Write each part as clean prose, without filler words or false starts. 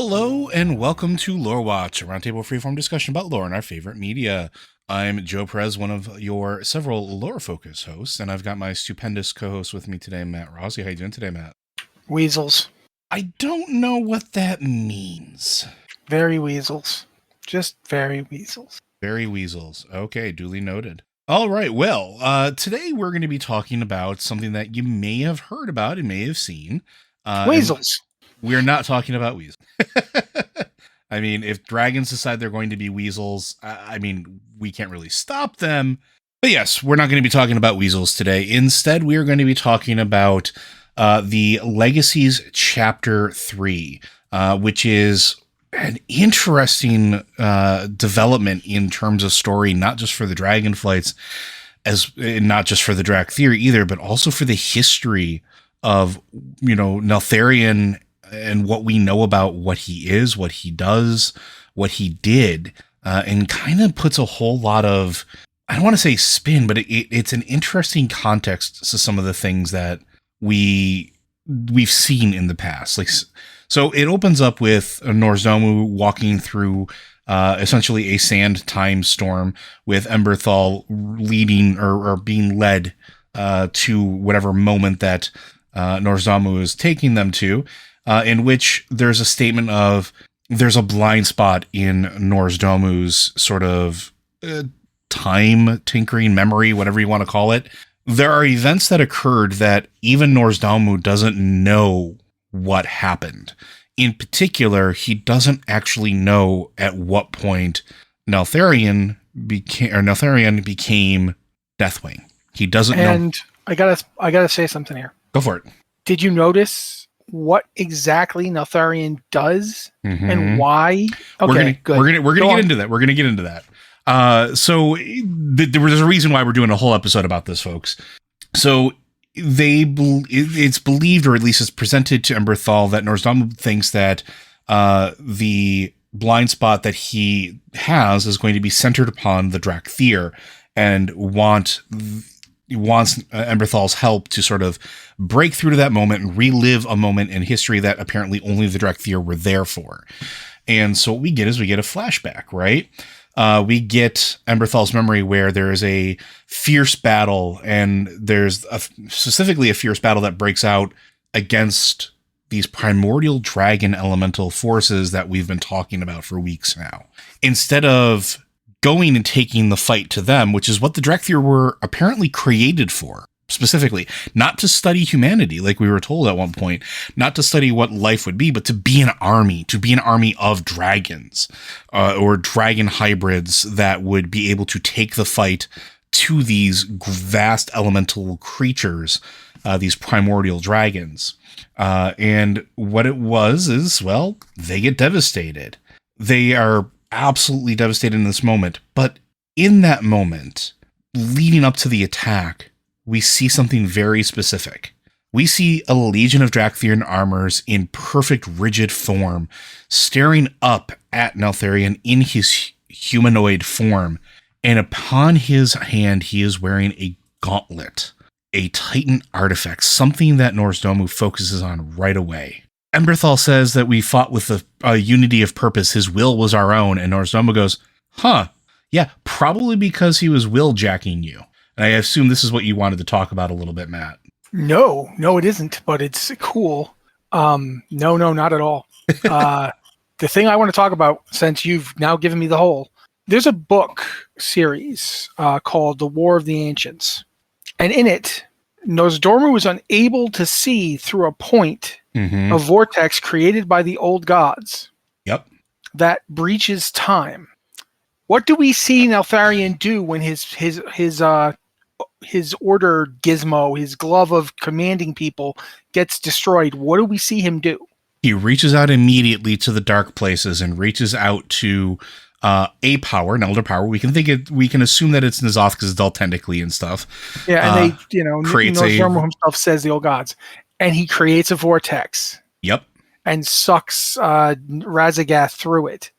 Hello and welcome to Lore Watch, a roundtable freeform discussion about lore and our favorite media. I'm Joe Perez, one of your several lore-focused hosts, and I've got my stupendous co-host with me today, Matt Rossi. How you doing today, Matt? Weasels. I don't know what that means. Very weasels. Just very weasels. Very weasels. Okay, duly noted. All right, well, today we're going to be talking about something that you may have heard about and may have seen. Weasels. We're not talking about weasels. I mean, if dragons decide they're going to be weasels, I mean, we can't really stop them. But yes, we're not going to be talking about weasels today. Instead, we are going to be talking about the Legacies Chapter 3, which is an interesting development in terms of story, not just for the Dragonflights, not just for the Dracthyr either, but also for the history of, Neltharion and what we know about what he is, what he does, what he did, and kind of puts a whole lot of, I don't want to say spin, but it's an interesting context to some of the things that we've seen in the past. So it opens up with Norzdomu walking through essentially a sand time storm with Emberthal leading or being led to whatever moment that Norzdomu is taking them to. In which there's a statement of there's a blind spot in Norzdomu's sort of time tinkering memory, whatever you want to call it. There are events that occurred that even Norzdomu doesn't know what happened. In particular, he doesn't actually know at what point Neltharion became Deathwing. He doesn't know. And I gotta say something here. Go for it. Did you notice what exactly Neltharion does and why? Okay, good. We're gonna get into that. We're gonna get into that. So there's a reason why we're doing a whole episode about this, folks. So it's believed, or at least it's presented to Emberthal, that Norzdomu thinks that the blind spot that he has is going to be centered upon the Dracthyr, and wants Emberthal's help to sort of break through to that moment and relive a moment in history that apparently only the Dracthyr were there for. And so what we get is a flashback, right? We get Emberthal's memory where there is a fierce battle, and there's specifically a fierce battle that breaks out against these primordial dragon elemental forces that we've been talking about for weeks now. Instead of going and taking the fight to them, which is what the Dracthyr were apparently created for, specifically, not to study humanity, like we were told at one point, not to study what life would be, but to be an army of dragons, or dragon hybrids that would be able to take the fight to these vast elemental creatures, these primordial dragons. And what it was is, well, they get devastated. They are absolutely devastated in this moment, but in that moment leading up to the attack, we see something very specific. We see a legion of Dracthyr armors in perfect rigid form staring up at Neltharion in his humanoid form, and upon his hand he is wearing a gauntlet, a Titan artifact, something that Norzdomu focuses on right away. Emberthal says that we fought with a unity of purpose. His will was our own. And Norzdomu goes, yeah, probably because he was will jacking you. And I assume this is what you wanted to talk about a little bit, Matt. No, it isn't, but it's cool. No, not at all. The thing I want to talk about, since you've now given me the whole, there's a book series called The War of the Ancients. And in it, Nozdormu was unable to see through a point a vortex created by the old gods. Yep. That breaches time. What do we see Neltharion do when his order gizmo, his glove of commanding people, gets destroyed? What do we see him do? He reaches out immediately to the dark places and reaches out to a power, an elder power. We can assume that it's N'Zoth because it's all tentacly and stuff. Yeah, and Nozdormu himself says the old gods, and he creates a vortex. Yep. And sucks Razagath through it.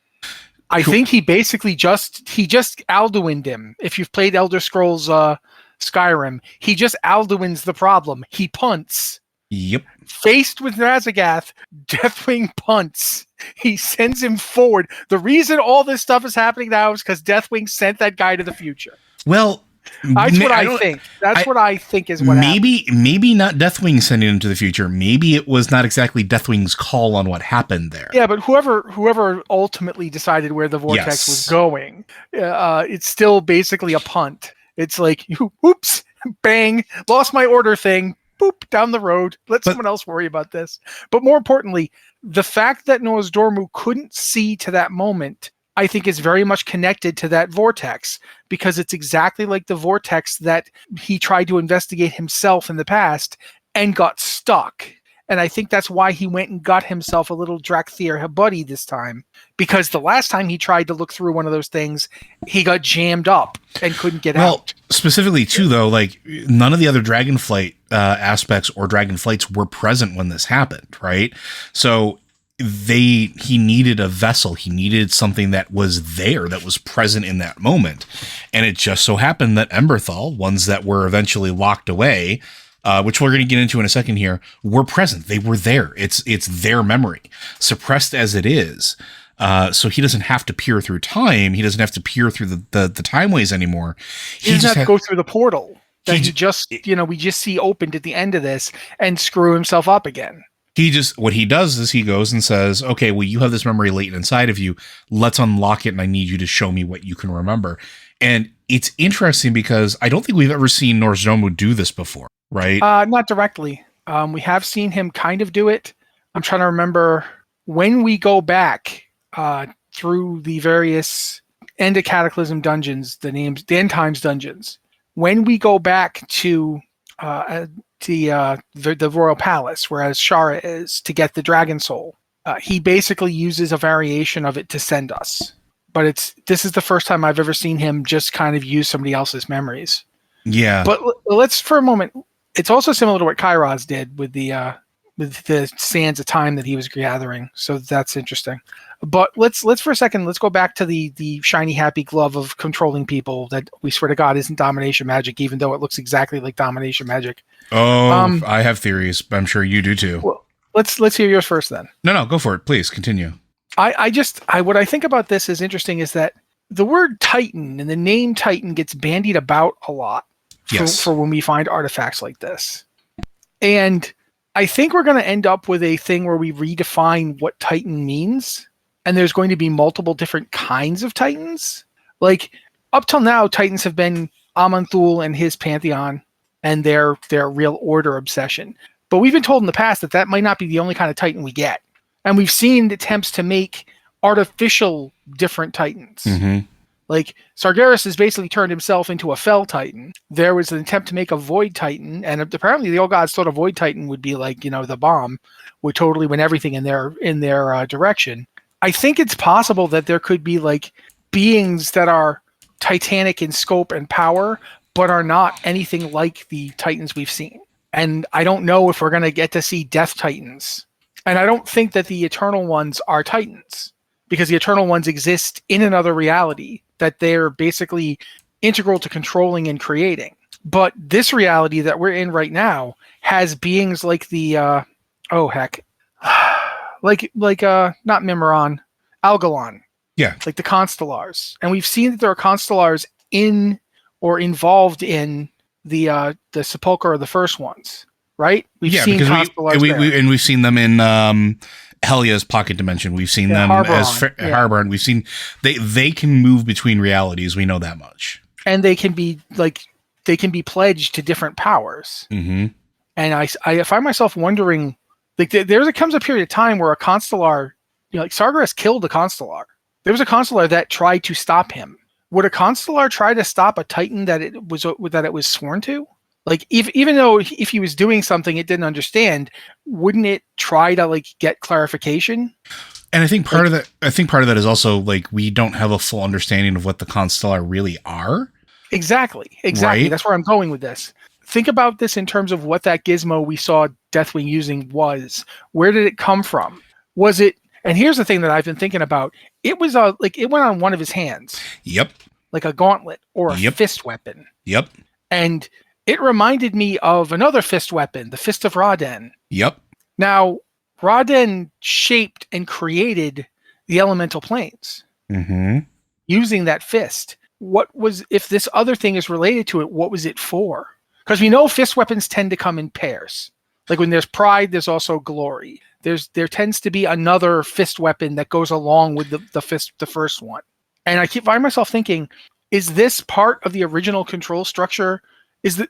I think he basically just Alduined him. If you've played Elder Scrolls Skyrim, he just Alduins the problem. He punts Yep. Faced with Razagath, Deathwing punts. He sends him forward. The reason all this stuff is happening now is because Deathwing sent that guy to the future. Well, that's what I think. That's what I think is what maybe happened. Maybe not Deathwing sending him to the future. Maybe it was not exactly Deathwing's call on what happened there. Yeah, but whoever ultimately decided where the vortex was going, it's still basically a punt. It's like, oops, bang, lost my order thing. Boop, down the road. Let someone else worry about this. But more importantly, the fact that Noah's Dormu couldn't see to that moment, I think is very much connected to that vortex, because it's exactly like the vortex that he tried to investigate himself in the past and got stuck. And I think that's why he went and got himself a little Dracthyr buddy this time, because the last time he tried to look through one of those things, he got jammed up and couldn't get out. Specifically, too, though, like none of the other Dragonflight aspects or Dragonflights were present when this happened, right? So he needed a vessel. He needed something that was there, that was present in that moment. And it just so happened that Emberthal, ones that were eventually locked away, which we're going to get into in a second here, were present. They were there. It's their memory, suppressed as it is. So he doesn't have to peer through time. He doesn't have to peer through the timeways anymore. He doesn't have to go through the portal that we just see opened at the end of this and screw himself up again. What he does is he goes and says, okay, well, you have this memory latent inside of you. Let's unlock it, and I need you to show me what you can remember. And it's interesting because I don't think we've ever seen Nozdormu do this before, right? Not directly. We have seen him kind of do it. I'm trying to remember when we go back through the various End of Cataclysm dungeons, the End Times dungeons. When we go back to the Royal Palace, whereas Shara is, to get the Dragon Soul, he basically uses a variation of it to send us. But this is the first time I've ever seen him just kind of use somebody else's memories. Yeah. But let's, for a moment, it's also similar to what Kairos did with the sands of time that he was gathering. So that's interesting. But let's for a second, let's go back to the shiny happy glove of controlling people that we swear to God isn't domination magic, even though it looks exactly like domination magic. Oh, I have theories. I'm sure you do too. Well, let's hear yours first then. No, go for it. Please continue. What I think about this is interesting is that the word Titan and the name Titan gets bandied about a lot for when we find artifacts like this. And I think we're going to end up with a thing where we redefine what Titan means. And there's going to be multiple different kinds of Titans. Like, up till now, Titans have been Aman'Thul and his pantheon and their real order obsession. But we've been told in the past that might not be the only kind of Titan we get. And we've seen attempts to make artificial different Titans. Mm-hmm. Like, Sargeras has basically turned himself into a Fel Titan. There was an attempt to make a Void Titan, and apparently the old gods thought a Void Titan would be like, the bomb, would totally win everything in their direction. I think it's possible that there could be like beings that are titanic in scope and power, but are not anything like the Titans we've seen. And I don't know if we're going to get to see Death Titans. And I don't think that the Eternal Ones are Titans, because the Eternal Ones exist in another reality that they're basically integral to controlling and creating. But this reality that we're in right now has beings like the, like not Mimiron, Algalon. Yeah. Like the Constellars. And we've seen that there are Constellars in or involved in the Sepulchre of the first ones, right? We've seen Constellars and we've seen them in Helia's pocket dimension. We've seen them as Harbor, and we've seen they can move between realities. We know that much. And they can be pledged to different powers. Mm-hmm. And I find myself wondering, like, there comes a period of time where a Constellar, like Sargeras killed a Constellar. There was a Constellar that tried to stop him. Would a Constellar try to stop a Titan that it was sworn to? Like, even though if he was doing something it didn't understand, wouldn't it try to like get clarification? And I think part of that is also like we don't have a full understanding of what the Constellar really are. Exactly. Right? That's where I'm going with this. Think about this in terms of what that gizmo we saw Deathwing using was. Where did it come from? Was it? And here's the thing that I've been thinking about. It was it went on one of his hands. Yep. Like a gauntlet or a fist weapon. Yep. And it reminded me of another fist weapon, the Fist of Raden. Yep. Now, Raden shaped and created the elemental planes using that fist. What was, if this other thing is related to it, what was it for? Because we know fist weapons tend to come in pairs. Like when there's pride, there's also glory. There tends to be another fist weapon that goes along with the first one. And I find myself thinking, is this part of the original control structure?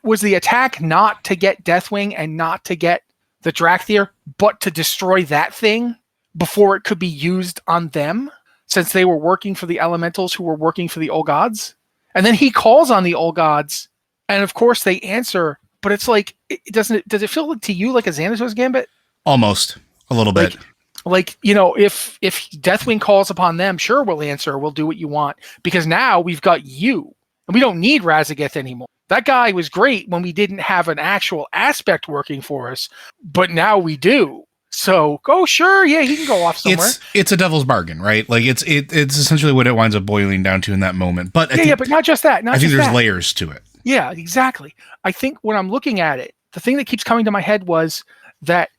Was the attack not to get Deathwing and not to get the Dracthyr, but to destroy that thing before it could be used on them, since they were working for the elementals who were working for the old gods? And then he calls on the old gods, and of course they answer, but it's like, does it feel to you like a Xanatos Gambit? Almost. A little bit. Like, you know, if Deathwing calls upon them, sure, we'll answer. We'll do what you want. Because now we've got you. And we don't need Razageth anymore. That guy was great when we didn't have an actual aspect working for us. But now we do. So, sure, yeah, he can go off somewhere. It's a devil's bargain, right? Like, it's essentially what it winds up boiling down to in that moment. But but not just that. I think there's layers to it. Yeah, exactly. I think when I'm looking at it, the thing that keeps coming to my head was that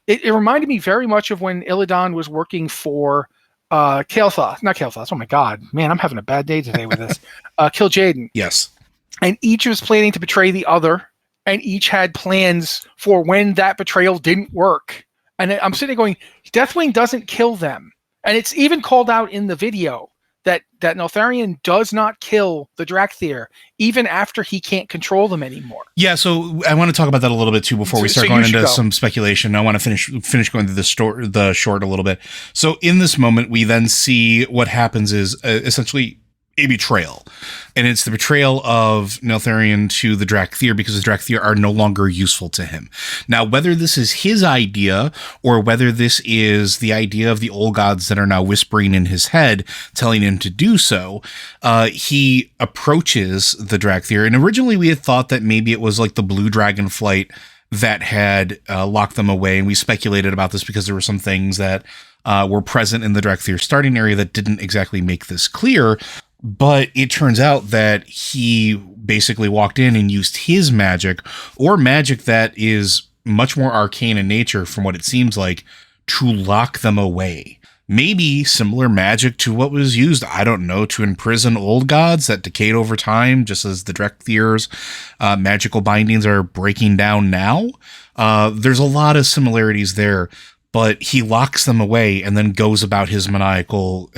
it reminded me very much of when Illidan was working for Kael'thas. Not Kael'thas. Oh my God, man, I'm having a bad day today with this. Kil'jaeden. Yes. And each was planning to betray the other, and each had plans for when that betrayal didn't work. And I'm sitting there going, Deathwing doesn't kill them. And it's even called out in the video that Neltharion does not kill the Dracthyr even after he can't control them anymore. Yeah, so I want to talk about that a little bit too before we start going into some speculation. I want to finish going through the short a little bit. So in this moment, we then see what happens is essentially a betrayal. And it's the betrayal of Neltharion to the Dracthyr because the Dracthyr are no longer useful to him. Now, whether this is his idea or whether this is the idea of the old gods that are now whispering in his head, telling him to do so, he approaches the Dracthyr. And originally we had thought that maybe it was like the blue Dragonflight that had locked them away. And we speculated about this because there were some things that were present in the Dracthyr starting area that didn't exactly make this clear. But it turns out that he basically walked in and used his magic, or magic that is much more arcane in nature from what it seems like, to lock them away. Maybe similar magic to what was used, I don't know, to imprison old gods that decayed over time, just as the Dracthyr's magical bindings are breaking down now. There's a lot of similarities there. But he locks them away and then goes about his maniacal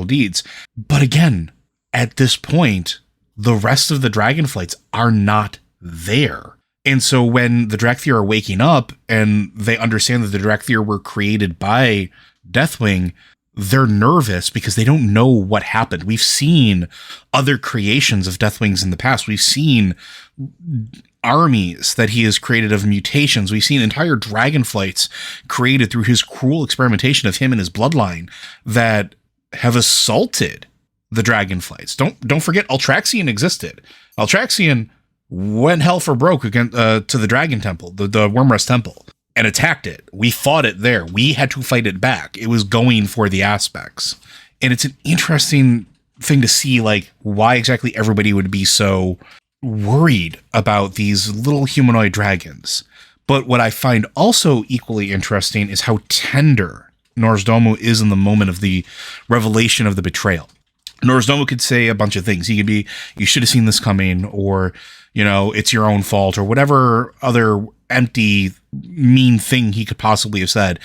deeds. But again, at this point, the rest of the Dragonflights are not there. And so when the Dracthyr are waking up and they understand that the Dracthyr were created by Deathwing, they're nervous because they don't know what happened. We've seen other creations of Deathwings in the past. We've seen armies that he has created of mutations. We've seen entire Dragonflights created through his cruel experimentation of him and his bloodline that have assaulted the Dragonflights. Don't forget, Altraxian existed. Altraxian went hell for broke against to the Dragon Temple, the Wormrest Temple, and attacked it. We fought it there. We had to fight it back. It was going for the aspects. And it's an interesting thing to see, like, why exactly everybody would be so worried about these little humanoid dragons. But what I find also equally interesting is how tender Nozdormu is in the moment of the revelation of the betrayal. Nozdormu could say a bunch of things. He could be, you should have seen this coming, or, you know, it's your own fault, or whatever other empty, mean thing he could possibly have said.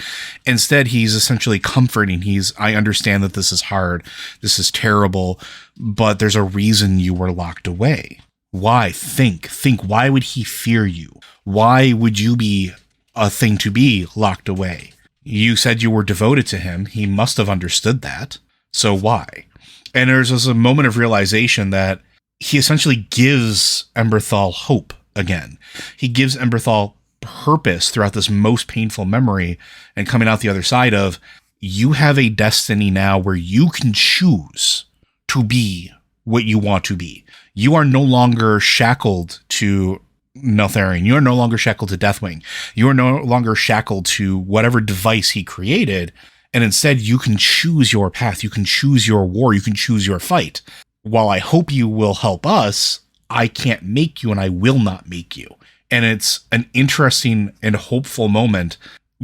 Instead, he's essentially comforting. I understand that this is hard. This is terrible, but there's a reason you were locked away. Why? Think. Why would he fear you? Why would you be a thing to be locked away? You said you were devoted to him. He must have understood that. So why? And there's a moment of realization that he essentially gives Emberthal hope again. He gives Emberthal purpose throughout this most painful memory, and coming out the other side of, you have a destiny now where you can choose to be what you want to be. You are no longer shackled to Neltharion. You are no longer shackled to Deathwing. You are no longer shackled to whatever device he created. And instead, you can choose your path. You can choose your war. You can choose your fight. While I hope you will help us, I can't make you and I will not make you. And it's an interesting and hopeful moment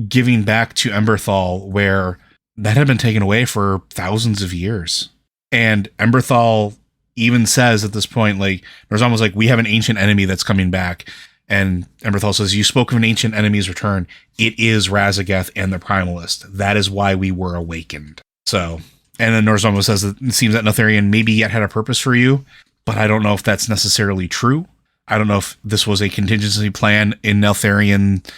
giving back to Emberthal where that had been taken away for thousands of years. And Emberthal even says at this point, like, there's almost like, we have an ancient enemy that's coming back. And Emberthal says, you spoke of an ancient enemy's return. It is Razageth and the Primalist. That is why we were awakened. So, and then Norzamo says that it seems that Neltharion maybe yet had a purpose for you, but I don't know if that's necessarily true. I don't know if this was a contingency plan in Neltharion,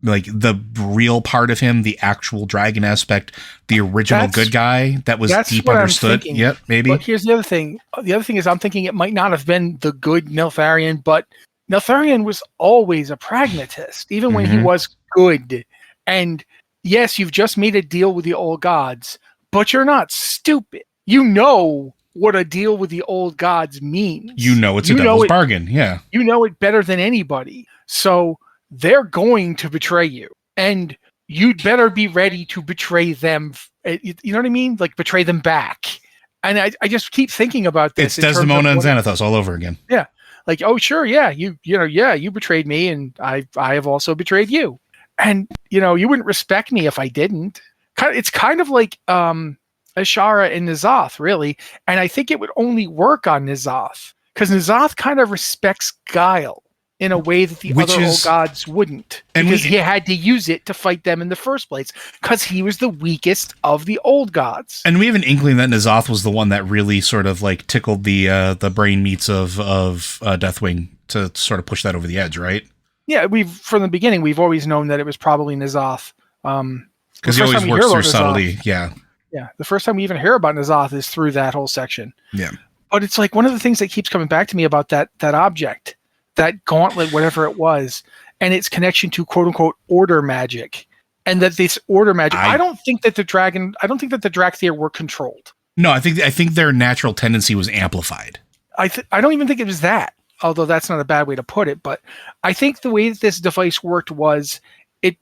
like the real part of him, the actual dragon aspect, the original good guy that was deep understood. Yep, maybe. But here's the other thing. The other thing is I'm thinking it might not have been the good Neltharion, but Neltharion was always a pragmatist, even when he was good. And yes, you've just made a deal with the old gods, but you're not stupid. You know what a deal with the old gods means. You know it's a devil's bargain. Yeah. You know it better than anybody. So they're going to betray you. And you'd better be ready to betray them. You know what I mean? Like betray them back. And I just keep thinking about this. It's Desdemona and Xanathos all over again. Yeah. Like, oh, sure. Yeah. You betrayed me and I have also betrayed you. And, you wouldn't respect me if I didn't. It's kind of like Ashara and N'Zoth, really. And I think it would only work on N'Zoth because N'Zoth kind of respects guile in a way that the other old gods wouldn't. Because he had to use it to fight them in the first place because he was the weakest of the old gods. And we have an inkling that N'Zoth was the one that really sort of like tickled the brain meats of Deathwing to sort of push that over the edge, right? Yeah, from the beginning, we've always known that it was probably N'Zoth. Because he always works through subtlety, yeah. Yeah, the first time we even hear about N'Zoth is through that whole section. Yeah. But it's like one of the things that keeps coming back to me about that object, that gauntlet, whatever it was, and its connection to quote-unquote order magic. And that this order magic, I don't think that the Dracthyr were controlled. No, I think their natural tendency was amplified. I don't even think it was that, although that's not a bad way to put it. But I think the way that this device worked was it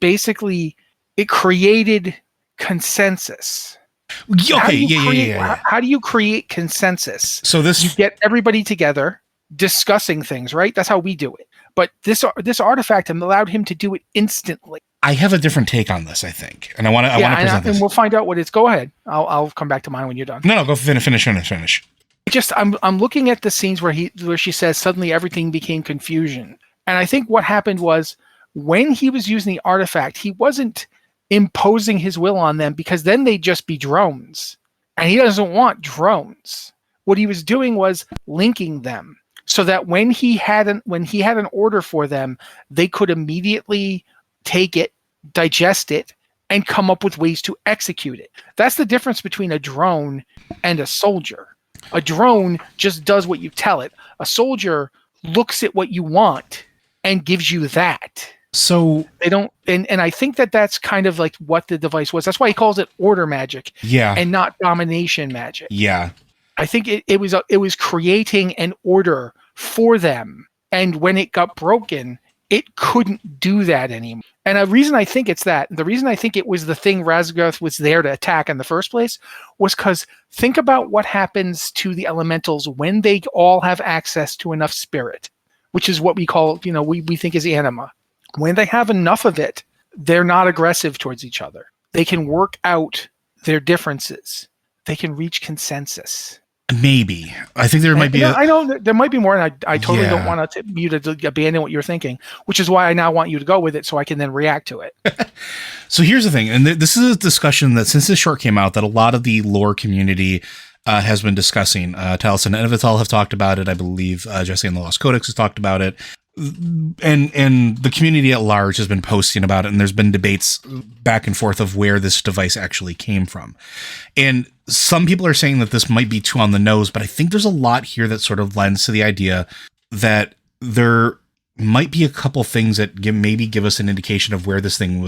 created consensus. Okay, yeah. How do you create consensus? So you get everybody together discussing things, right? That's how we do it. But this artifact allowed him to do it instantly. I have a different take on this, I think, and I want to present this. And we'll find out what it's. Go ahead. I'll come back to mine when you're done. No, go finish. I'm looking at the scenes where she says suddenly everything became confusion, and I think what happened was when he was using the artifact, he wasn't imposing his will on them because then they'd just be drones, and he doesn't want drones. What he was doing was linking them so that when he had an order for them, they could immediately take it, digest it, and come up with ways to execute it. That's the difference between a drone and a soldier. A drone just does what you tell it. A soldier looks at what you want and gives you that. So they don't, and I think that's kind of like what the device was. That's why he calls it order magic, and not domination magic. Yeah, I think it was creating an order for them, and when it got broken, it couldn't do that anymore. And the reason I think it's that, the reason I think it was the thing Razageth was there to attack in the first place, was because think about what happens to the elementals when they all have access to enough spirit, which is what we call, we think is anima. When they have enough of it, they're not aggressive towards each other. They can work out their differences. They can reach consensus. Maybe. I think there might be. I know there might be more, and I totally don't want you to abandon what you're thinking, which is why I now want you to go with it so I can then react to it. So here's the thing, and this is a discussion that since this short came out, that a lot of the lore community has been discussing. Taliesin and Evital have talked about it. I believe Jesse and the Lost Codex has talked about it. And the community at large has been posting about it, and there's been debates back and forth of where this device actually came from. And some people are saying that this might be too on the nose, but I think there's a lot here that sort of lends to the idea that there might be a couple things that maybe give us an indication of where this thing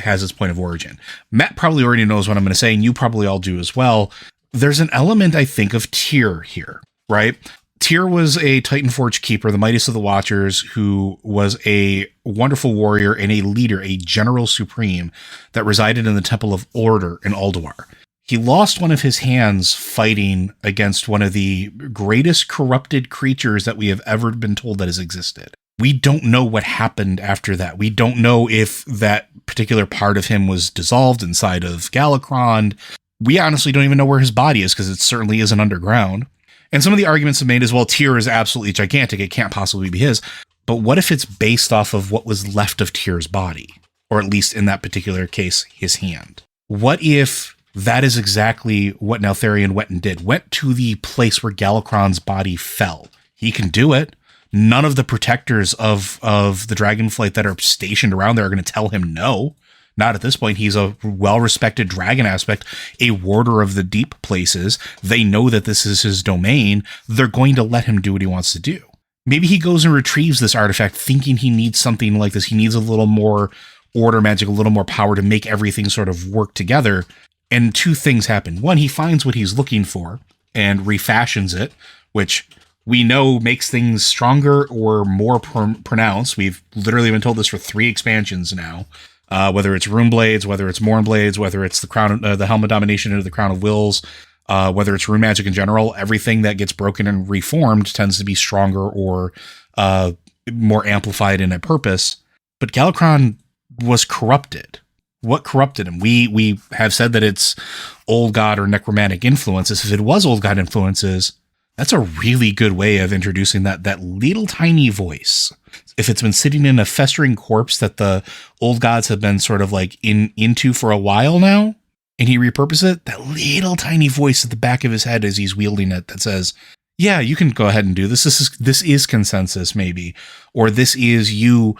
has its point of origin. Matt probably already knows what I'm going to say, and you probably all do as well. There's an element, I think, of Tyr here, right? Tyr was a Titanforge keeper, the mightiest of the Watchers, who was a wonderful warrior and a leader, a general supreme that resided in the Temple of Order in Ulduar. He lost one of his hands fighting against one of the greatest corrupted creatures that we have ever been told that has existed. We don't know what happened after that. We don't know if that particular part of him was dissolved inside of Galakrond. We honestly don't even know where his body is because it certainly isn't underground. And some of the arguments have made is, well, Tyr is absolutely gigantic. It can't possibly be his. But what if it's based off of what was left of Tyr's body? Or at least in that particular case, his hand. What if that is exactly what Neltharion went and did? Went to the place where Galakrond's body fell. He can do it. None of the protectors of the Dragonflight that are stationed around there are going to tell him no. Not at this point. He's a well-respected dragon aspect, a warder of the deep places. They know that this is his domain. They're going to let him do what he wants to do. Maybe he goes and retrieves this artifact thinking he needs something like this. He needs a little more order magic, a little more power to make everything sort of work together. And two things happen. One, he finds what he's looking for and refashions it, which we know makes things stronger or more pronounced. We've literally been told this for 3 expansions now. Whether it's Rune Blades, whether it's Morn Blades, whether it's the Crown, the Helm of Domination into the Crown of Wills, whether it's Rune Magic in general, everything that gets broken and reformed tends to be stronger or more amplified in a purpose. But Galakrond was corrupted. What corrupted him? We have said that it's old god or necromantic influences. If it was old god influences, that's a really good way of introducing that little tiny voice. If it's been sitting in a festering corpse that the old gods have been sort of like into for a while now, and he repurposes it, that little tiny voice at the back of his head as he's wielding it that says, yeah, you can go ahead and do this. This is consensus maybe, or this is you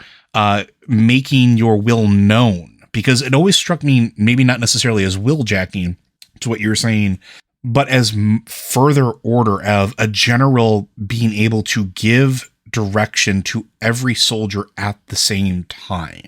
making your will known. Because it always struck me, maybe not necessarily as will jacking to what you were saying, but as further order of a general being able to give direction to every soldier at the same time,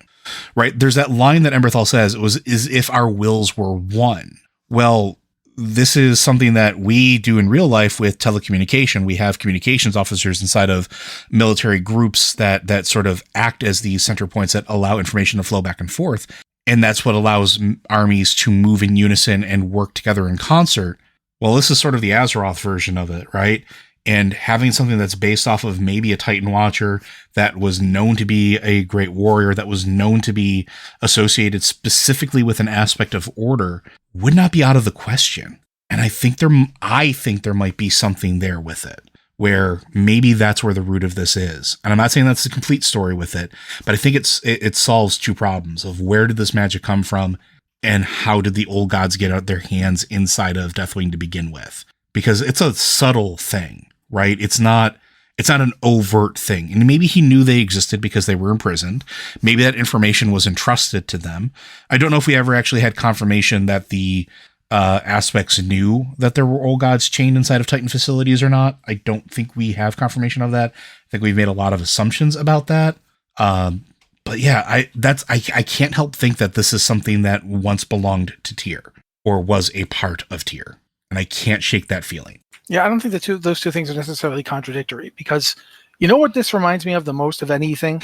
right? There's that line that Emberthal says, it was as if our wills were one. Well, this is something that we do in real life with telecommunication. We have communications officers inside of military groups that sort of act as the center points that allow information to flow back and forth. And that's what allows armies to move in unison and work together in concert. Well, this is sort of the Azeroth version of it, right? And having something that's based off of maybe a Titan Watcher that was known to be a great warrior, that was known to be associated specifically with an aspect of order, would not be out of the question. And I think there might be something there with it, where maybe that's where the root of this is. And I'm not saying that's the complete story with it, but I think it solves 2 problems of where did this magic come from and how did the old gods get out their hands inside of Deathwing to begin with? Because it's a subtle thing, right? It's not an overt thing. And maybe he knew they existed because they were imprisoned. Maybe that information was entrusted to them. I don't know if we ever actually had confirmation that the aspects knew that there were old gods chained inside of Titan facilities or not. I don't think we have confirmation of that. I think we've made a lot of assumptions about that. But yeah, I can't help think that this is something that once belonged to Tyr or was a part of Tyr. And I can't shake that feeling. Yeah, I don't think those two things are necessarily contradictory, because you know what this reminds me of the most of anything?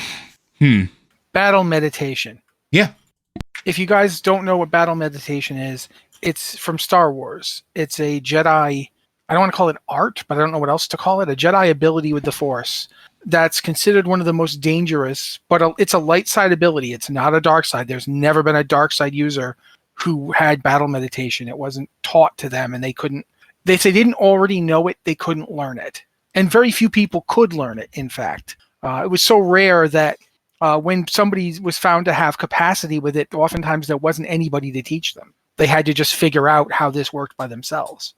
Battle meditation. Yeah. If you guys don't know what battle meditation is, it's from Star Wars. It's a Jedi, I don't want to call it art, but I don't know what else to call it, a Jedi ability with the Force that's considered one of the most dangerous, but it's a light side ability. It's not a dark side. There's never been a dark side user who had battle meditation. It wasn't taught to them, and they couldn't, if they didn't already know it, they couldn't learn it. And very few people could learn it, in fact. It was so rare that when somebody was found to have capacity with it, oftentimes there wasn't anybody to teach them. They had to just figure out how this worked by themselves.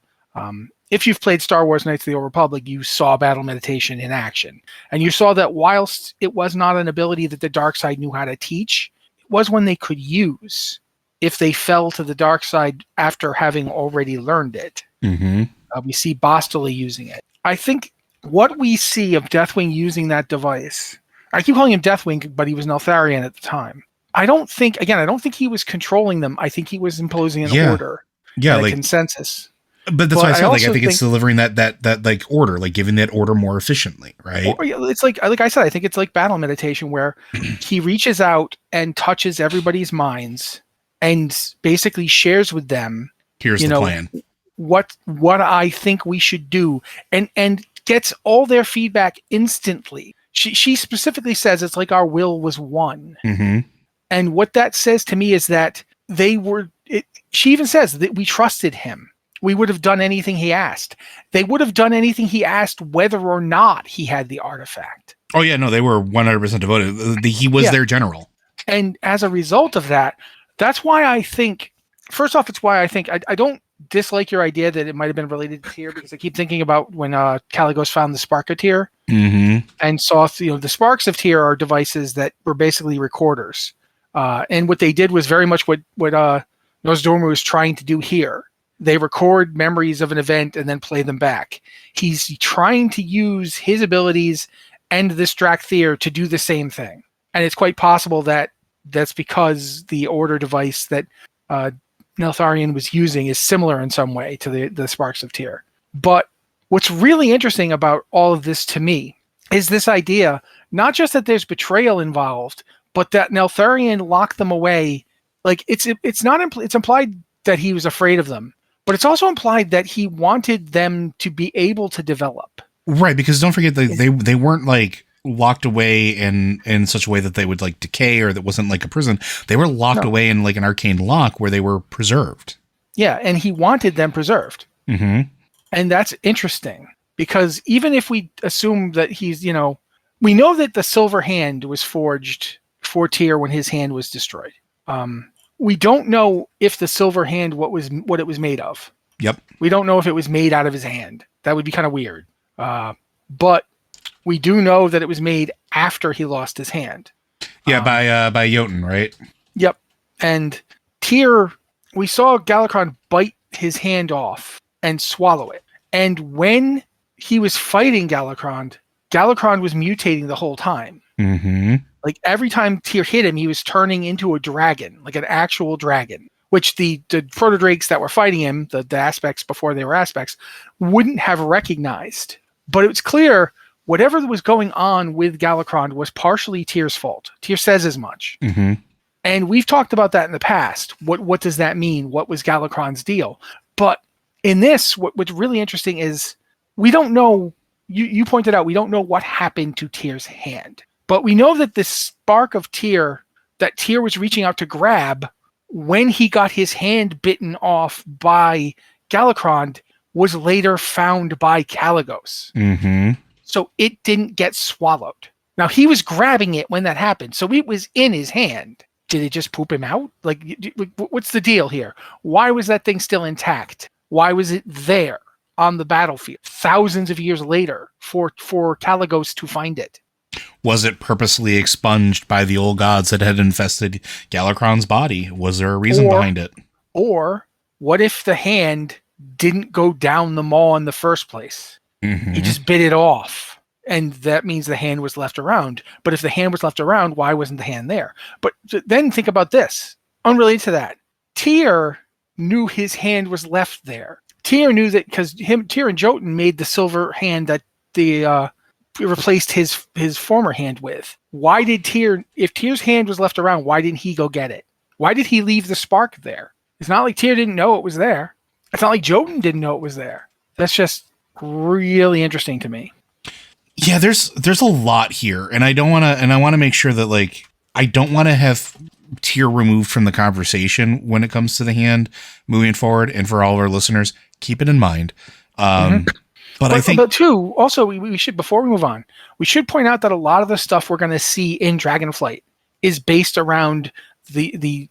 If you've played Star Wars Knights of the Old Republic, you saw battle meditation in action. And you saw that whilst it was not an ability that the dark side knew how to teach, it was one they could use if they fell to the dark side after having already learned it. Mm-hmm. We see Bastila using it. I think what we see of Deathwing using that device, I keep calling him Deathwing, but he was Neltharion at the time. I don't think he was controlling them. I think he was imposing an order, a consensus. But that's why I said, I think it's delivering that like order, like giving that order more efficiently, right? It's like I said, I think it's like battle meditation, where he reaches out and touches everybody's minds and basically shares with them Here's the plan. What I think we should do, and gets all their feedback instantly. She specifically says it's like our will was one. Mm-hmm. And what that says to me is that she even says that we trusted him. We would have done anything he asked. They would have done anything he asked whether or not he had the artifact. Oh, yeah, no, they were 100% devoted. He was their general. And as a result of that, that's why I think, first off, it's why I think, I don't dislike your idea that it might have been related to Tyr, because I keep thinking about when Caligos found the Spark of Tyr and saw, the sparks of Tyr are devices that were basically recorders. And what they did was very much what Nozdormu was trying to do here. They record memories of an event and then play them back. He's trying to use his abilities and this Dracthyr to do the same thing. And it's quite possible that that's because the order device that Neltharion was using is similar in some way to the Sparks of Tyr. But what's really interesting about all of this to me is this idea, not just that there's betrayal involved, but that Neltharion locked them away. Like it's implied that he was afraid of them, but it's also implied that he wanted them to be able to develop. Right, because don't forget that they weren't like locked away in such a way that they would like decay, or that wasn't like a prison. They were locked away in like an arcane lock where they were preserved. Yeah, and he wanted them preserved. Mm-hmm. And that's interesting, because even if we assume that he's, we know that the silver hand was forged for Tyr when his hand was destroyed. We don't know if the silver hand, what it was made of. Yep. We don't know if it was made out of his hand. That would be kind of weird. But we do know that it was made after he lost his hand. Yeah, by Jotun, right? Yep. And Tyr, we saw Galakron bite his hand off and swallow it. And when he was fighting Galakron was mutating the whole time. Mm-hmm. Like every time Tyr hit him, he was turning into a dragon, like an actual dragon, which the proto-drakes that were fighting him, the aspects before they were aspects, wouldn't have recognized. But it was clear whatever was going on with Galakron was partially Tyr's fault. Tyr says as much. Mm-hmm. And we've talked about that in the past. What does that mean? What was Galakron's deal? But in this, what's really interesting is we don't know, you pointed out, we don't know what happened to Tyr's hand. But we know that the spark of Tyr that Tyr was reaching out to grab when he got his hand bitten off by Galakron was later found by Caligos. Mm-hmm. So it didn't get swallowed. Now, he was grabbing it when that happened, so it was in his hand. Did it just poop him out? Like, what's the deal here? Why was that thing still intact? Why was it there on the battlefield thousands of years later for Caligos to find it? Was it purposely expunged by the old gods that had infested Galakron's body? Was there a reason behind it? Or what if the hand didn't go down the maw in the first place? Mm-hmm. He just bit it off, and that means the hand was left around. But if the hand was left around, why wasn't the hand there? But then think about this. Unrelated to that, Tyr knew his hand was left there. Tyr knew that because Tyr and Jotun made the silver hand that replaced his former hand with. Why did Tyr, if Tyr's hand was left around, why didn't he go get it? Why did he leave the spark there? It's not like Tyr didn't know it was there. It's not like Jotun didn't know it was there. That's just really interesting to me. Yeah, there's a lot here, and I want to make sure that like I don't want to have Tyr removed from the conversation when it comes to the hand moving forward. And for all of our listeners, keep it in mind. But I think, too, also we should, before we move on, we should point out that a lot of the stuff we're going to see in Dragonflight is based around the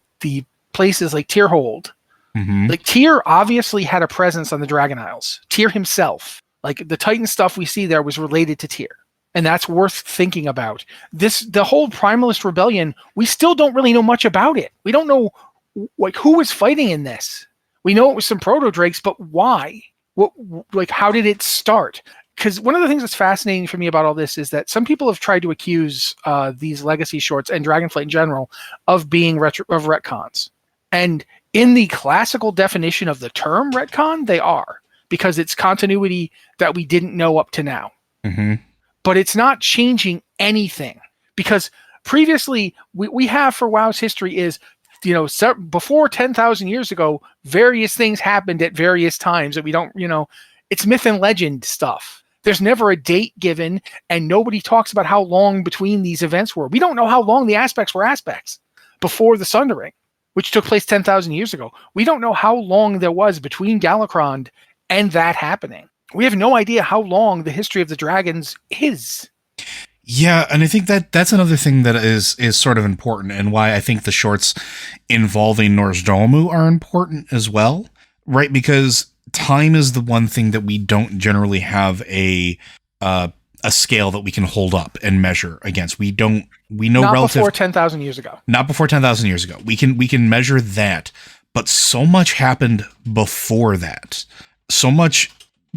places like Tyrhold. Mm-hmm. Like Tyr obviously had a presence on the Dragon Isles. Tyr himself, like the Titan stuff we see there was related to Tyr, and that's worth thinking about. The whole Primalist Rebellion, we still don't really know much about it. We don't know like who was fighting in this. We know it was some proto-drakes, but why? How did it start? Because one of the things that's fascinating for me about all this is that some people have tried to accuse these legacy shorts and Dragonflight in general of being of retcons. And in the classical definition of the term retcon, they are, because it's continuity that we didn't know up to now. Mm-hmm. But it's not changing anything, because previously we have for WoW's history is before 10,000 years ago, various things happened at various times that we don't, it's myth and legend stuff. There's never a date given, and nobody talks about how long between these events were. We don't know how long the aspects were aspects before the Sundering, which took place 10,000 years ago. We don't know how long there was between Galakrond and that happening. We have no idea how long the history of the dragons is. Yeah, and I think that's another thing that is sort of important, and why I think the shorts involving Norsdomu are important as well, right? Because time is the one thing that we don't generally have a scale that we can hold up and measure against. We know not relative before 10,000 years ago. Not before 10,000 years ago. We can measure that, but so much happened before that. So much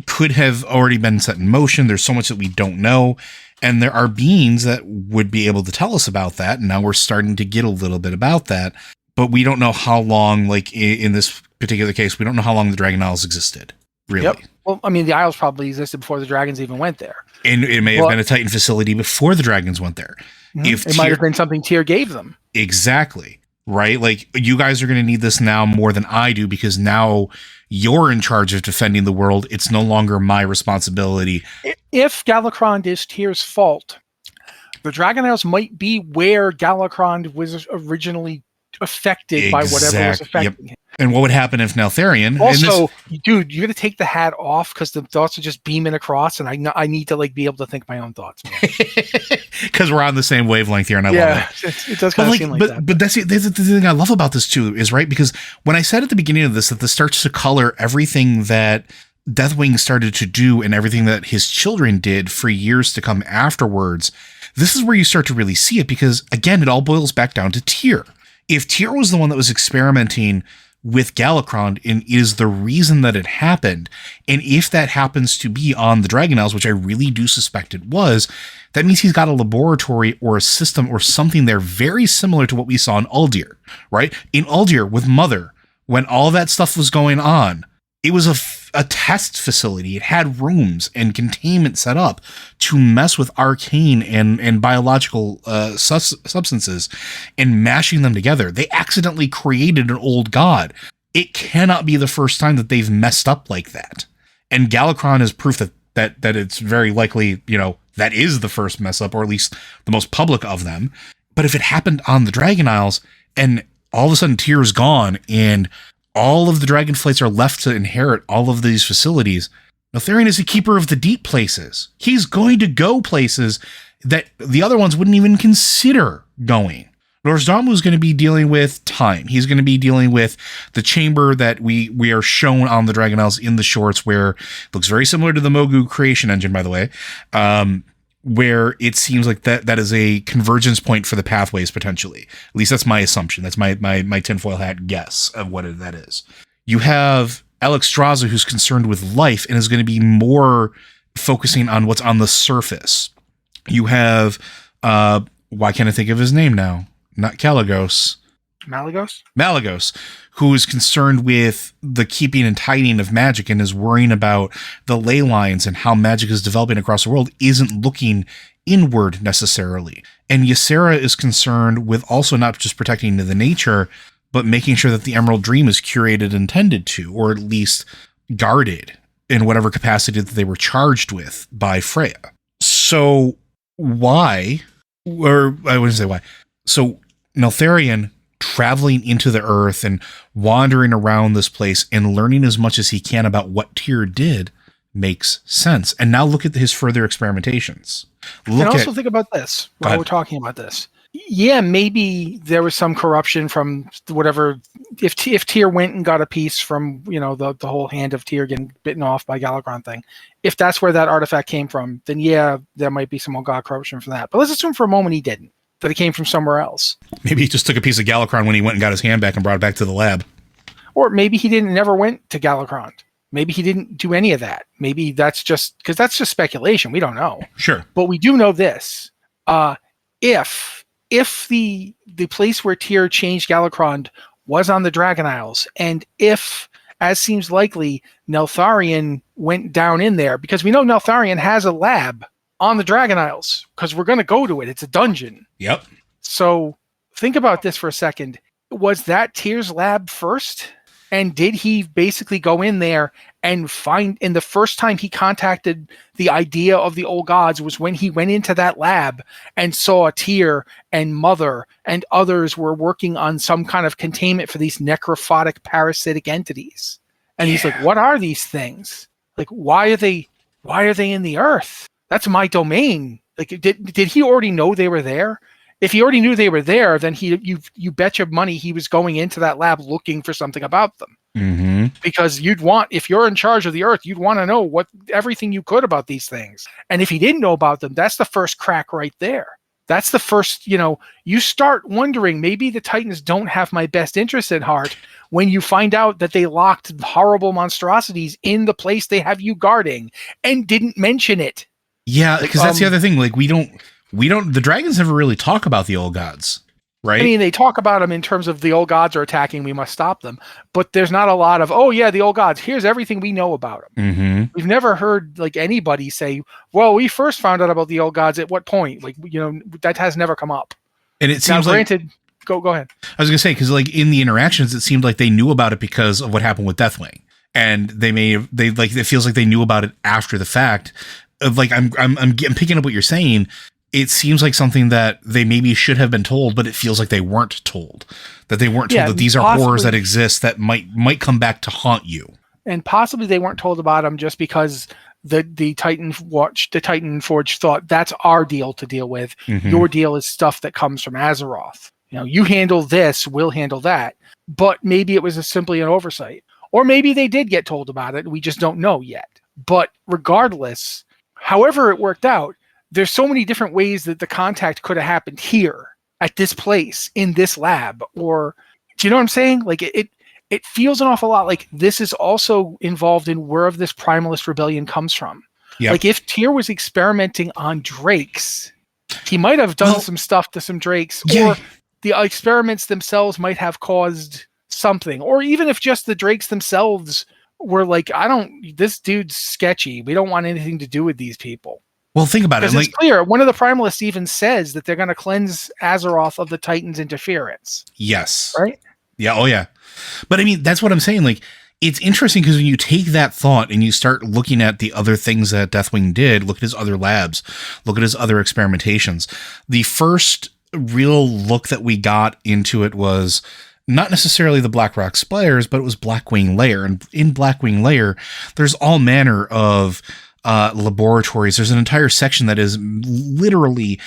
could have already been set in motion. There's so much that we don't know. And there are beings that would be able to tell us about that. And now we're starting to get a little bit about that. But we don't know how long, like in this particular case, we don't know how long the Dragon Isles existed, really. Yep. Well, I mean, the Isles probably existed before the dragons even went there. And it may have been a Titan facility before the dragons went there. It might have been something Tyr gave them. Exactly. Right? Like, you guys are going to need this now more than I do, because now you're in charge of defending the world. It's no longer my responsibility. If Galakrond is Tyr's fault, the Dragon Isles might be where Galakrond was originally affected by whatever was affecting him. And what would happen if Neltharion... Also, dude, you're going to take the hat off because the thoughts are just beaming across, and I need to be able to think my own thoughts. Because we're on the same wavelength here, and I love it. It does kind of seem like that. But that's the thing I love about this, too, is, right, because when I said at the beginning of this that this starts to color everything that Deathwing started to do and everything that his children did for years to come afterwards, this is where you start to really see it, because, again, it all boils back down to Tyr. If Tyr was the one that was experimenting with Galakrond and is the reason that it happened, and if that happens to be on the Dragon Isles, which I really do suspect it was, that means he's got a laboratory or a system or something there very similar to what we saw in Uldir, right? In Uldir with Mother, when all that stuff was going on, it was a test facility. It had rooms and containment set up to mess with arcane and biological substances and mashing them together. They accidentally created an old god. It cannot be the first time that they've messed up like that. And Galakrond is proof that it's very likely, that is the first mess up, or at least the most public of them. But if it happened on the Dragon Isles and all of a sudden Tyr's gone and all of the Dragonflights are left to inherit all of these facilities, Neltharion is a keeper of the deep places. He's going to go places that the other ones wouldn't even consider going. Norsdomu is going to be dealing with time. He's going to be dealing with the chamber that we are shown on the Dragon Isles in the shorts, where it looks very similar to the Mogu creation engine, by the way, where it seems like that is a convergence point for the pathways, potentially. At least that's my assumption. That's my tinfoil hat guess of what that is. You have Alexstrasza, who's concerned with life and is going to be more focusing on what's on the surface. You have, why can't I think of his name now? Not Caligos. Malygos, who is concerned with the keeping and tidying of magic and is worrying about the ley lines and how magic is developing across the world, isn't looking inward necessarily. And Ysera is concerned with also not just protecting the nature, but making sure that the Emerald Dream is curated and tended to, or at least guarded in whatever capacity that they were charged with by Freya. So why, or I wouldn't say why. So Neltharion traveling into the earth and wandering around this place and learning as much as he can about what Tyr did makes sense. And now look at his further experimentations. Think about this while we're talking about this. Yeah, maybe there was some corruption from whatever. If Tyr went and got a piece from, the whole hand of Tyr getting bitten off by Galakrond thing, if that's where that artifact came from, then yeah, there might be some god corruption from that. But let's assume for a moment he didn't. That it came from somewhere else. Maybe he just took a piece of Galakrond when he went and got his hand back and brought it back to the lab. Or maybe he never went to Galakrond. Maybe he didn't do any of that. Maybe that's just speculation. We don't know. Sure. But we do know this. If the place where Tyr changed Galakrond was on the Dragon Isles, and if, as seems likely, Neltharion went down in there, because we know Neltharion has a lab on the Dragon Isles, because we're going to go to it. It's a dungeon. Yep. So think about this for a second. was that Tyr's lab first? And did he basically go in there and and the first time he contacted the idea of the old gods was when he went into that lab and saw Tyr and Mother and others were working on some kind of containment for these necrophotic parasitic entities. And he's like, what are these things? Like, why are they in the earth? That's my domain. Like, did he already know they were there? If he already knew they were there, then you bet your money he was going into that lab looking for something about them. Mm-hmm. Because if you're in charge of the earth, you'd want to know everything you could about these things. And if he didn't know about them, that's the first crack right there. That's the first, you start wondering, maybe the Titans don't have my best interest at heart when you find out that they locked horrible monstrosities in the place they have you guarding and didn't mention it. Yeah, because that's the other thing. Like, the dragons never really talk about the old gods, right? I mean, they talk about them in terms of the old gods are attacking, we must stop them. But there's not a lot of, oh yeah, the old gods, here's everything we know about them. Mm-hmm. We've never heard like anybody say, well, we first found out about the old gods at what point? Like, that has never come up. And it seems granted, go ahead. I was going to say, because like in the interactions, it seemed like they knew about it because of what happened with Deathwing. And it feels like they knew about it after the fact. Like, I'm picking up what you're saying. It seems like something that they maybe should have been told, but it feels like they weren't told. That they weren't told that these are horrors that exist that might come back to haunt you. And possibly they weren't told about them just because the Titan Forge thought that's our deal to deal with. Mm-hmm. Your deal is stuff that comes from Azeroth. You handle this, we'll handle that. But maybe it was simply an oversight. Or maybe they did get told about it. We just don't know yet. But regardless, however it worked out, there's so many different ways that the contact could have happened here at this place in this lab. Or, do you know what I'm saying? Like it feels an awful lot like this is also involved in where this Primalist rebellion comes from. Yep. Like if Tyr was experimenting on drakes, he might have done some stuff to some drakes, or the experiments themselves might have caused something, or even if just the drakes themselves were like, this dude's sketchy. We don't want anything to do with these people. Well, think about it. It's clear. One of the Primalists even says that they're going to cleanse Azeroth of the Titans' interference. Yes. Right? Yeah. Oh, yeah. But I mean, that's what I'm saying. Like, it's interesting because when you take that thought and you start looking at the other things that Deathwing did, look at his other labs, look at his other experimentations. The first real look that we got into it was not necessarily the Blackrock Spires, but it was Blackwing Lair. And in Blackwing Lair, there's all manner of laboratories. There's an entire section that is literally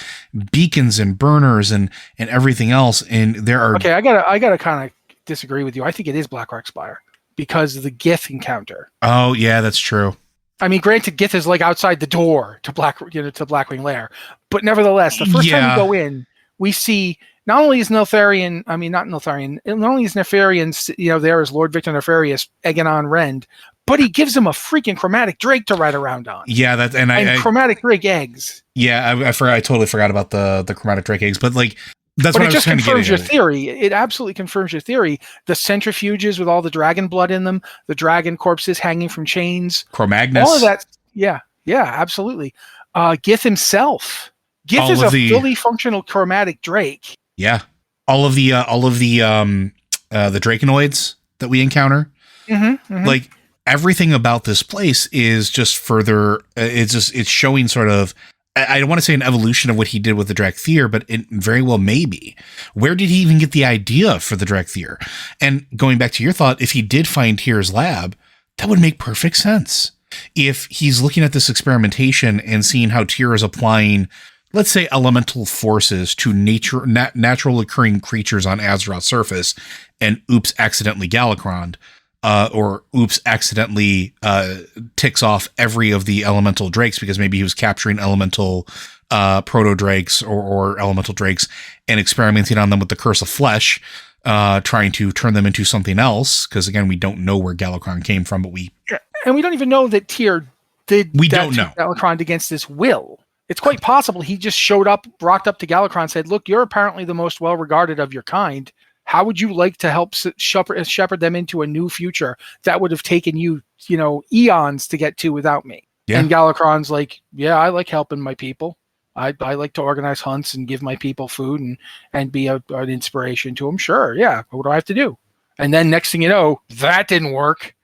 beacons and burners and everything else. And there are... Okay, I gotta kind of disagree with you. I think it is Blackrock Spire because of the Gith encounter. Oh, yeah, that's true. I mean, granted, Gith is like outside the door to Blackwing Lair, but nevertheless, the first time we go in, we see not only is Nefarian, there is Lord Victor Nefarious egging on Rend, but he gives him a freaking chromatic drake to ride around on. Yeah, chromatic drake eggs. Yeah, I totally forgot about the chromatic drake eggs, but like that's what I was just kind of confirms your theory. It absolutely confirms your theory. The centrifuges with all the dragon blood in them, the dragon corpses hanging from chains, Cro-Magnus, all of that. Yeah, absolutely. Gith himself. Gith is a fully functional chromatic drake. Yeah, all of the Draconoids that we encounter, like everything about this place is just further. It's showing sort of. I don't want to say an evolution of what he did with the Dracthyr, but it very well may be. Where did he even get the idea for the Dracthyr? And going back to your thought, if he did find Tyr's lab, that would make perfect sense. If he's looking at this experimentation and seeing how Tyr is applying, let's say, elemental forces to natural occurring creatures on Azeroth's surface, and oops, accidentally Galakrond, or oops, accidentally ticks off every of the elemental drakes because maybe he was capturing elemental proto-drakes or elemental drakes and experimenting on them with the Curse of Flesh, trying to turn them into something else, because again, we don't know where Galakrond came from, but we don't even know that Tyr did Galakrond against his will. It's quite possible he just rocked up to Galakrond and said, look, you're apparently the most well-regarded of your kind. How would you like to help shepherd them into a new future that would have taken you, eons to get to without me? Yeah. And Galakrond's like, yeah, I like helping my people. I like to organize hunts and give my people food and be an inspiration to them. Sure, yeah. What do I have to do? And then next thing you know, that didn't work.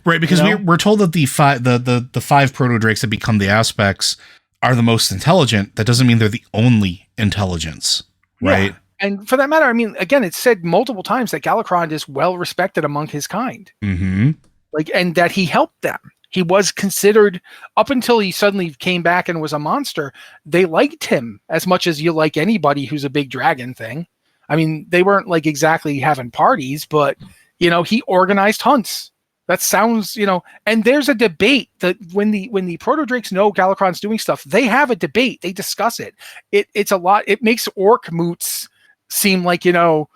Right, because we're told that the five proto drakes that become the aspects are the most intelligent. That doesn't mean they're the only intelligence, right? Yeah. And for that matter, I mean, again, it's said multiple times that Galakrond is well respected among his kind. Mm-hmm. Like, and that he helped them. He was considered, up until he suddenly came back and was a monster, they liked him as much as you like anybody who's a big dragon thing. I mean, they weren't like exactly having parties, but, you know, he organized hunts. That sounds, you know, and there's a debate that when the proto-drakes know Galakrond's doing stuff, they have a debate. They discuss it. It's a lot. It makes orc moots seem like, you know,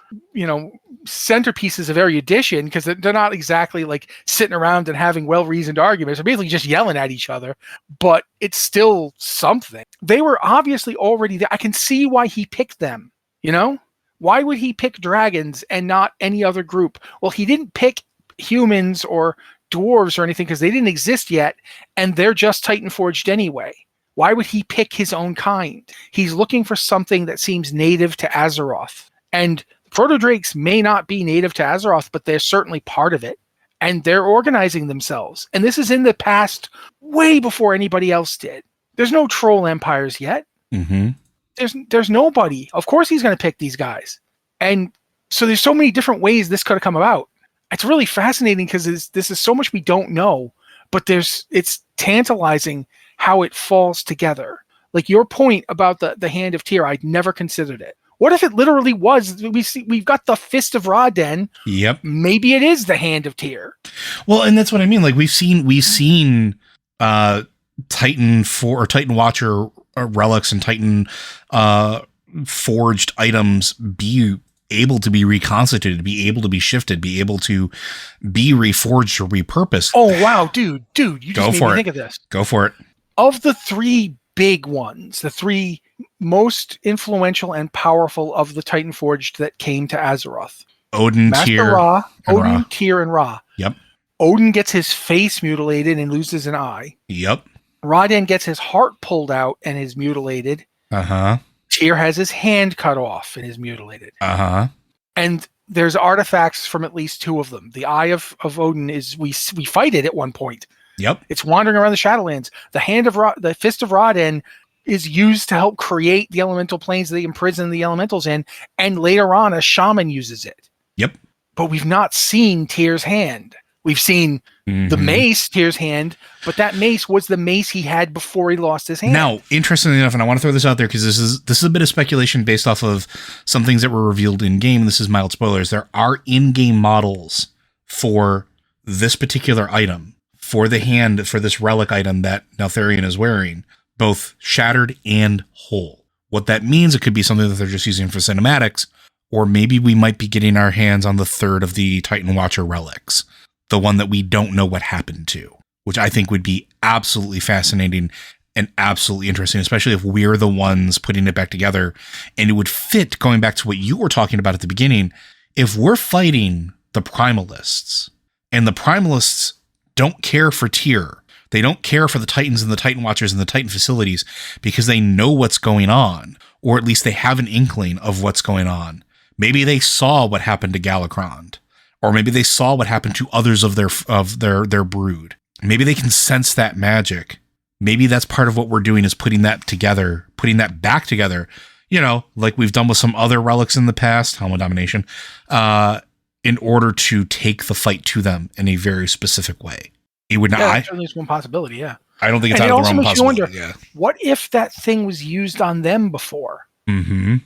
centerpieces of erudition, because they're not exactly like sitting around and having well-reasoned arguments. They're basically just yelling at each other, but it's still something. They were obviously already there. I can see why he picked them, you know? Why would he pick dragons and not any other group? Well, he didn't pick humans or dwarves or anything because they didn't exist yet, and they're just Titan forged anyway. Why would he pick his own kind? He's looking for something that seems native to Azeroth. And proto-drakes may not be native to Azeroth, but they're certainly part of it. And they're organizing themselves. And this is in the past, way before anybody else did. There's no troll empires yet. Mm-hmm. There's nobody. Of course he's going to pick these guys. And so there's so many different ways this could have come about. It's really fascinating because this is so much we don't know, but it's tantalizing how it falls together. Like your point about the Hand of Tyr, I'd never considered it. What if it literally was? We've got the Fist of Ra-Den. Yep. Maybe it is the Hand of Tyr. Well, and that's what I mean. Like we've seen Titan Watcher relics and Titan forged items be able to be reconstituted, be able to be shifted, be able to be reforged or repurposed. Oh wow, dude, you just made me think of this. Go for it. Of the three big ones, the three most influential and powerful of the Titan forged that came to Azeroth: Odin, Tyr, Tyr, and Ra. Yep. Odin gets his face mutilated and loses an eye. Yep. Ra-Den gets his heart pulled out and is mutilated. Uh-huh. Tyr has his hand cut off and is mutilated. Uh-huh. And there's artifacts from at least two of them. The Eye of Odin is we fight it at one point. Yep. It's wandering around the Shadowlands. The Fist of Ra-Den is used to help create the elemental planes they imprison the elementals in, and later on a shaman uses it. Yep. But we've not seen Tyr's hand. We've seen the mace, Tyr's hand, but that mace was the mace he had before he lost his hand. Now, interestingly enough, and I want to throw this out there because this is a bit of speculation based off of some things that were revealed in game. This is mild spoilers. There are in-game models for this particular item, for the hand, for this relic item that Neltharion is wearing, both shattered and whole. What that means, it could be something that they're just using for cinematics, or maybe we might be getting our hands on the third of the Titan Watcher relics. The one that we don't know what happened to, which I think would be absolutely fascinating and absolutely interesting, especially if we're the ones putting it back together. And it would fit, going back to what you were talking about at the beginning, if we're fighting the Primalists, and the Primalists don't care for Tyr, they don't care for the Titans and the Titan Watchers and the Titan facilities because they know what's going on, or at least they have an inkling of what's going on. Maybe they saw what happened to Galakrond. Or maybe they saw what happened to others of their brood. Maybe they can sense that magic. Maybe that's part of what we're doing is putting that together, putting that back together, you know, like we've done with some other relics in the past, Helm of Domination, in order to take the fight to them in a very specific way. It would not. Yeah, certainly is one possibility. Yeah, I don't think it's out of the realm of possibility. Wonder, what if that thing was used on them before? Mm-hmm.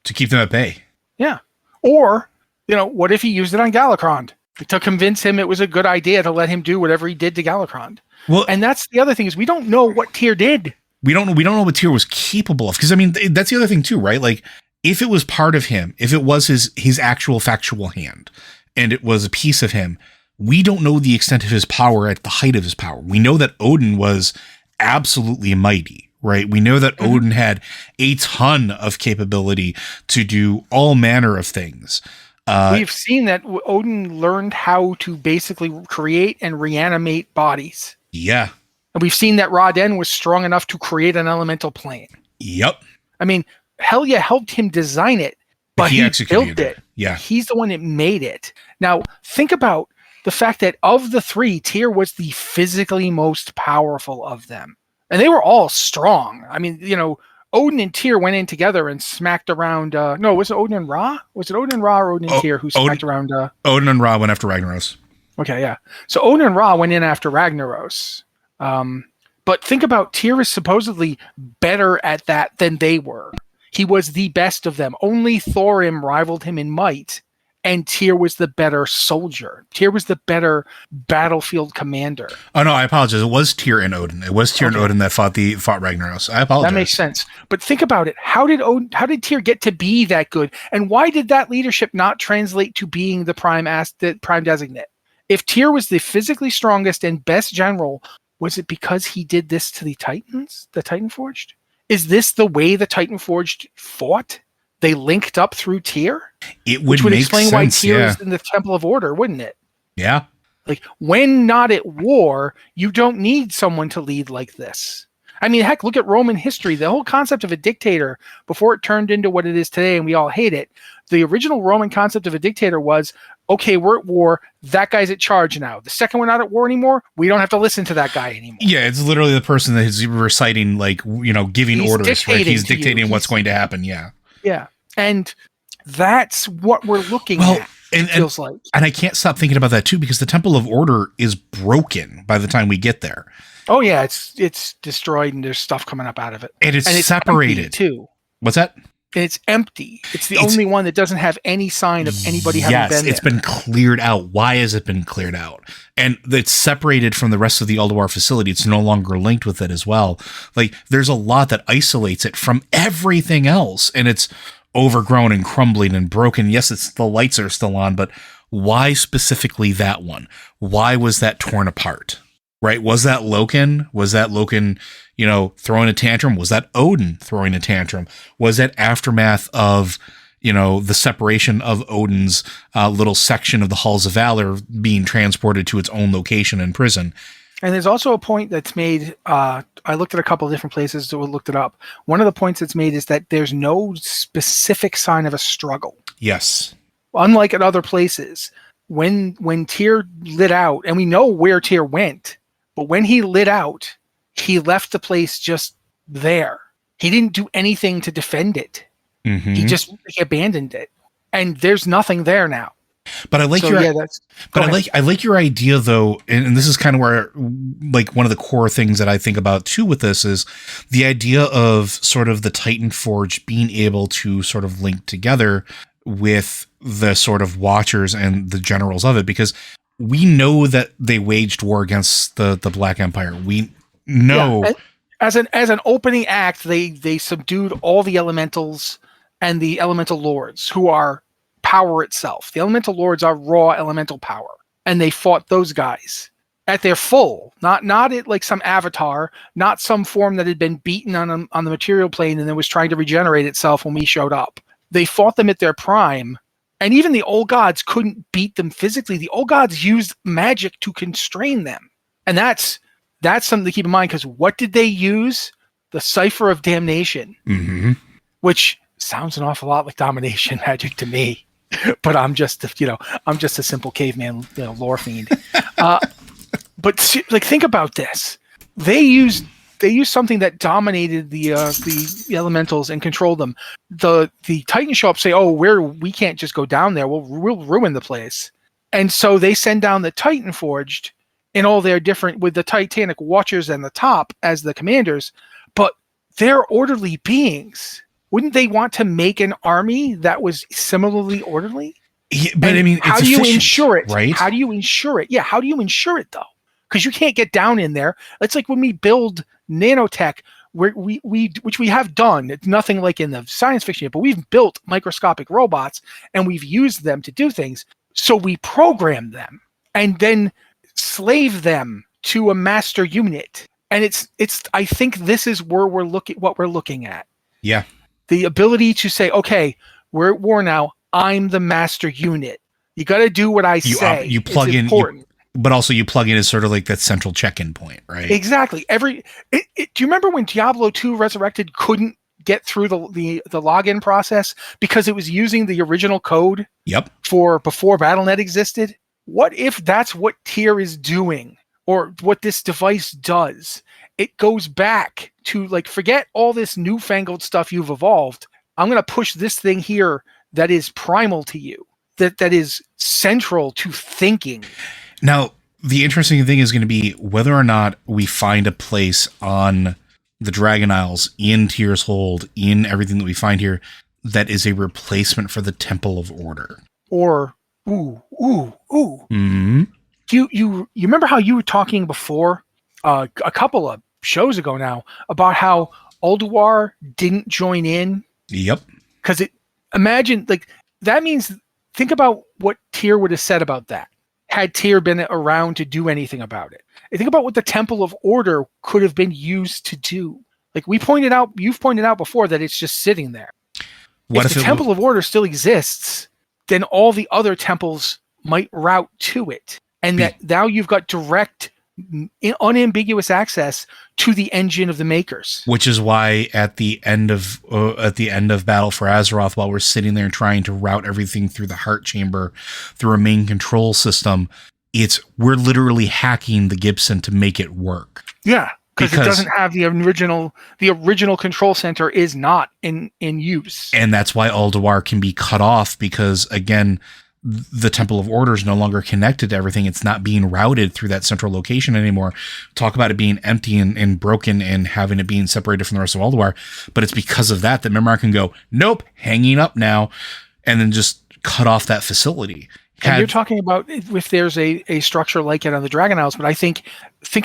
To keep them at bay. Yeah, or. You know, what if he used it on Galakrond to convince him it was a good idea to let him do whatever he did to Galakrond? Well, and that's the other thing is we don't know what Tyr did. We don't know what Tyr was capable of. Because I mean, that's the other thing too, right? Like if it was part of him, if it was his actual factual hand, and it was a piece of him, we don't know the extent of his power at the height of his power. We know that Odin was absolutely mighty. Right. We know that Odin had a ton of capability to do all manner of things. We've seen that Odin learned how to basically create and reanimate bodies. Yeah. And we've seen that Ra-Den was strong enough to create an elemental plane. Yep. I mean, Helya helped him design it, but he executed built it. Yeah. He's the one that made it. Now, think about the fact that of the three, Tyr was the physically most powerful of them. And they were all strong. I mean, Odin and Tyr went in together and smacked around. No, was it Odin and Ra? Was it Odin and Ra or Odin and Tyr who smacked around? Odin and Ra went after Ragnaros. Okay, yeah. So Odin and Ra went in after Ragnaros. But think about Tyr is supposedly better at that than they were. He was the best of them. Only Thorim rivaled him in might, and Tyr was the better soldier. Tyr was the better battlefield commander. Oh no, I apologize. It was Tyr and Odin. It was Tyr and Odin that fought Ragnaros. I apologize. That makes sense. But think about it. How did Tyr get to be that good? And why did that leadership not translate to being the prime designate? If Tyr was the physically strongest and best general, was it because he did this to the Titans, the Titanforged? Is this the way the Titanforged fought? They linked up through Tyr? Which would explain sense, why Tyr is in the Temple of Order, wouldn't it? Yeah. Like, when not at war, you don't need someone to lead like this. I mean, heck, look at Roman history. The whole concept of a dictator, before it turned into what it is today and we all hate it, the original Roman concept of a dictator was, okay, we're at war. That guy's at charge now. The second we're not at war anymore, we don't have to listen to that guy anymore. Yeah, it's literally the person that is reciting, giving orders, right? He's dictating what's going to happen. Yeah. Yeah. And that's what we're looking at. It feels like. And I can't stop thinking about that too, because the Temple of Order is broken by the time we get there. Oh yeah, it's destroyed and there's stuff coming up out of it. And it's separated too. What's that? And it's empty. It's the only one that doesn't have any sign of anybody having been there. Yes, it's been cleared out. Why has it been cleared out? And it's separated from the rest of the Ulduar facility. It's no longer linked with it as well. Like, there's a lot that isolates it from everything else. And it's overgrown and crumbling and broken. Yes, the lights are still on, but why specifically that one? Why was that torn apart? Right? Was that Loken? Was that Loken, throwing a tantrum? Was that Odin throwing a tantrum? Was that aftermath of, the separation of Odin's little section of the Halls of Valor being transported to its own location in prison? And there's also a point that's made, I looked at a couple of different places, so we looked it up. One of the points that's made is that there's no specific sign of a struggle. Yes. Unlike at other places, when Tyr lit out, and we know where Tyr went, but when he lit out, he left the place just there. He didn't do anything to defend it. Mm-hmm. He abandoned it. And there's nothing there now. But I like I like your idea though, and this is kind of where one of the core things that I think about too with this is the idea of sort of the Titan Forge being able to sort of link together with the sort of Watchers and the generals of it, because we know that they waged war against the Black Empire. We know as an opening act, they subdued all the elementals and the elemental lords, who are power itself. The elemental lords are raw elemental power, and they fought those guys at their full, not at like some avatar, not some form that had been beaten on the material plane and then was trying to regenerate itself when we showed up. They fought them at their prime. And even the old gods couldn't beat them physically. The old gods used magic to constrain them. And that's something to keep in mind, because what did they use? The Cipher of Damnation, mm-hmm. which sounds an awful lot like domination magic to me. But I'm just a simple caveman, lore fiend. But think about this. They used something that dominated the elementals and controlled them. The Titans show up, say, "Oh, we can't just go down there. We'll ruin the place." And so they send down the Titan Forged in all their different, with the Titanic Watchers and the top as the commanders, but they're orderly beings. Wouldn't they want to make an army that was similarly orderly? Yeah, but I mean, how do you ensure it? Right? How do you ensure it? Yeah, how do you ensure it though? Because you can't get down in there. It's like when we build nanotech, which we have done. It's nothing like in the science fiction yet, but we've built microscopic robots and we've used them to do things. So we program them and then slave them to a master unit. And it's. I think this is where what we're looking at. Yeah. The ability to say, okay, we're at war now. I'm the master unit. You got to do what I say. You plug it's in, important. But also you plug in as sort of like that central check-in point, right? Exactly. Do you remember when Diablo 2 Resurrected couldn't get through the login process because it was using the original code Yep. for before BattleNet existed? What if that's what Tyr is doing, or what this device does? It goes back to, like, forget all this newfangled stuff you've evolved. I'm going to push this thing here that is primal to you, that is central to thinking. Now, the interesting thing is going to be whether or not we find a place on the Dragon Isles, in Tyr's Hold, in everything that we find here, that is a replacement for the Temple of Order. Or, Mm-hmm. You remember how you were talking before, a couple of shows ago now, about how Ulduar didn't join in? Yep. Because imagine, like, that means, think about what Tyr would have said about that, had Tyr been around to do anything about it. And think about what the Temple of Order could have been used to do. Like you've pointed out before that it's just sitting there. If the Temple of Order still exists, then all the other temples might route to it. And that now you've got direct, unambiguous access to the engine of the makers. Which is why at the end of Battle for Azeroth, while we're sitting there trying to route everything through the heart chamber, through a main control system, we're literally hacking the Gibson to make it work. Yeah, because it doesn't have the original control center is not in use. And that's why Ulduar can be cut off, because again, the Temple of Order is no longer connected to everything. It's not being routed through that central location anymore. Talk about it being empty and broken and having it being separated from the rest of Ulduar. But it's because of that Mirmar can go, nope, hanging up now, and then just cut off that facility. And you're talking about if there's a structure like it on the Dragon Isles, but I think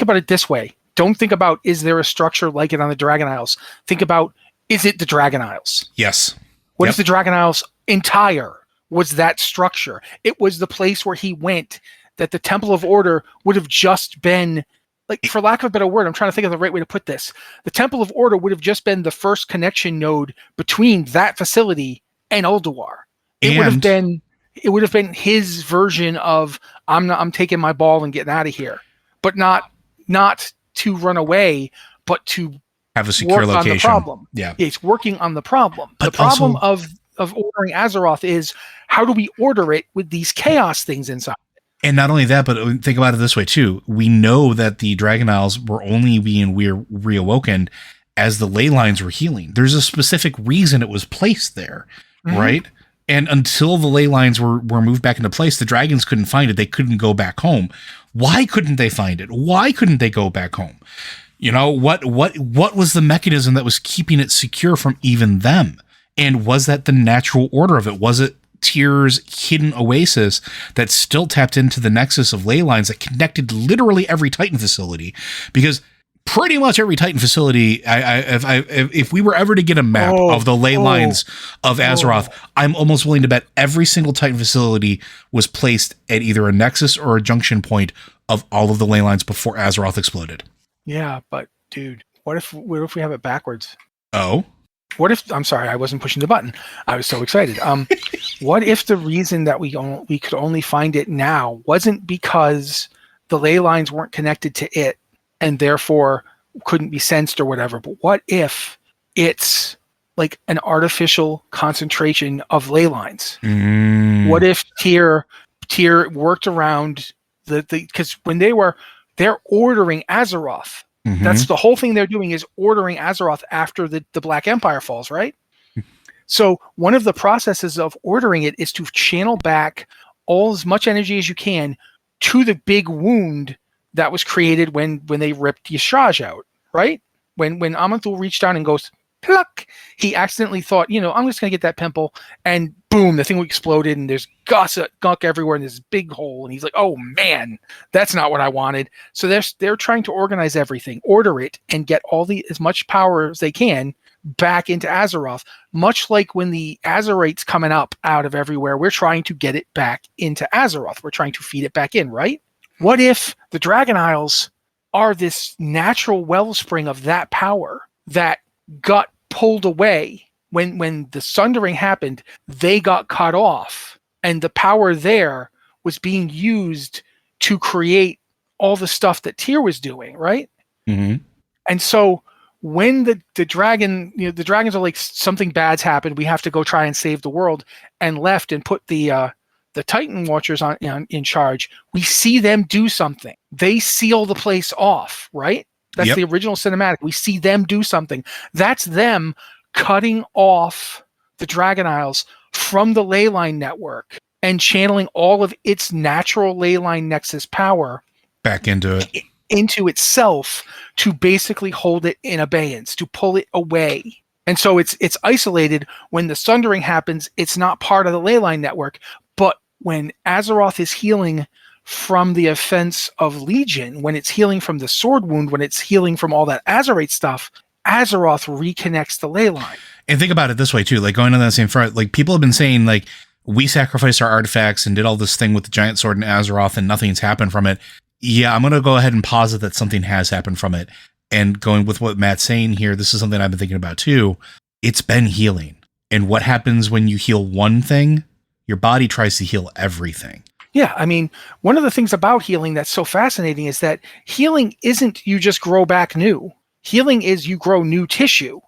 about it this way. Don't think about, is there a structure like it on the Dragon Isles? Think about, is it the Dragon Isles? Yes. What if the Dragon Isles entire was that structure? It was the place where he went, that the Temple of Order would have just been, like, for lack of a better word, I'm trying to think of the right way to put this. The Temple of Order would have just been the first connection node between that facility and Ulduar. It would have been his version of, I'm taking my ball and getting out of here, but not to run away, but to have a secure location. On the problem. Yeah, it's working on the problem. But the problem of ordering Azeroth is, how do we order it with these chaos things inside? And not only that, but think about it this way too. We know that the Dragon Isles were only being reawoken as the ley lines were healing. There's a specific reason it was placed there, right? And until the ley lines were moved back into place, the dragons couldn't find it. They couldn't go back home. Why couldn't they find it? Why couldn't they go back home? You know, what was the mechanism that was keeping it secure from even them? And was that the natural order of it? Was it Tyr's hidden oasis that still tapped into the nexus of ley lines that connected literally every Titan facility? Because pretty much every Titan facility, if we were ever to get a map of the ley lines of Azeroth, I'm almost willing to bet every single Titan facility was placed at either a nexus or a junction point of all of the ley lines before Azeroth exploded. Yeah, but dude, what if we have it backwards? Oh? What if, I'm sorry, I wasn't pushing the button. I was so excited. What if the reason that we could only find it now wasn't because the ley lines weren't connected to it and therefore couldn't be sensed or whatever, but what if it's like an artificial concentration of ley lines? What if Tyr worked around because when they're ordering Azeroth. That's the whole thing they're doing, is ordering Azeroth after the Black Empire falls, right? So one of the processes of ordering it is to channel back as much energy as you can to the big wound that was created when they ripped Y'Shaaj out, right? When Aman'Thul reached down and goes, pluck, he accidentally thought, I'm just going to get that pimple, and boom, the thing exploded, and there's gunk everywhere, and there's this big hole, and he's like, oh man, that's not what I wanted. So they're trying to organize everything, order it, and get as much power as they can back into Azeroth, much like when the Azerite's coming up out of everywhere, we're trying to get it back into Azeroth. We're trying to feed it back in, right? What if the Dragon Isles are this natural wellspring of that power that got pulled away when the sundering happened? They got cut off, and the power there was being used to create all the stuff that Tyr was doing, right? And so when the dragon, the dragons are like, something bad's happened, we have to go try and save the world, and left and put the Titan Watchers in charge, we see them do something. They seal the place off, right? That's the original cinematic. We see them do something. That's them cutting off the Dragon Isles from the leyline network and channeling all of its natural leyline nexus power back into it. Into itself, to basically hold it in abeyance, to pull it away. And so it's isolated. When the sundering happens, it's not part of the leyline network. But when Azeroth is healing from the offense of Legion, when it's healing from the sword wound, when it's healing from all that Azerate stuff, Azeroth reconnects the leyline. And think about it this way too, like going on that same front, like people have been saying, like, we sacrificed our artifacts and did all this thing with the giant sword in Azeroth and nothing's happened from it. Yeah, I'm going to go ahead and posit that something has happened from it. And going with what Matt's saying here, this is something I've been thinking about too. It's been healing. And what happens when you heal one thing? Your body tries to heal everything. Yeah, I mean, one of the things about healing that's so fascinating is that healing isn't you just grow back new. Healing is you grow new tissue.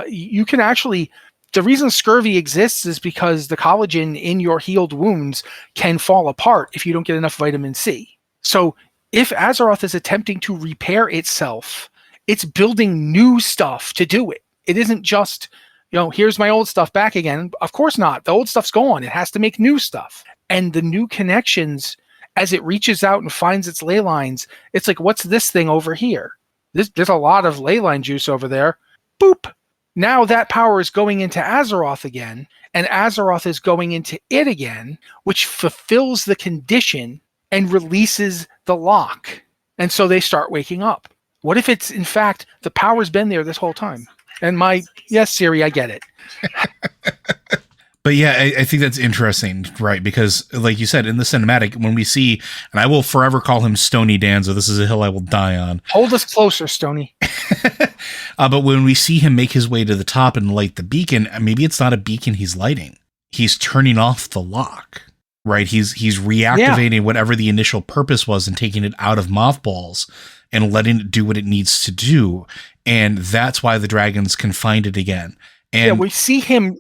You can actually... The reason scurvy exists is because the collagen in your healed wounds can fall apart if you don't get enough vitamin C. So if Azeroth is attempting to repair itself, it's building new stuff to do it. It isn't just, here's my old stuff back again. Of course not. The old stuff's gone. It has to make new stuff. And the new connections, as it reaches out and finds its ley lines, it's like, what's this thing over here? There's a lot of ley line juice over there. Boop. Now that power is going into Azeroth again, and Azeroth is going into it again, which fulfills the condition and releases the lock. And so they start waking up. What if it's, in fact, the power's been there this whole time? And yes, Siri, I get it. But yeah, I think that's interesting, right? Because like you said, in the cinematic, when we see, and I will forever call him Stony Danzo, this is a hill I will die on. Hold us closer, Stony. But when we see him make his way to the top and light the beacon, maybe it's not a beacon he's lighting. He's turning off the lock, right? He's reactivating whatever the initial purpose was and taking it out of mothballs and letting it do what it needs to do. And that's why the dragons can find it again. And we see him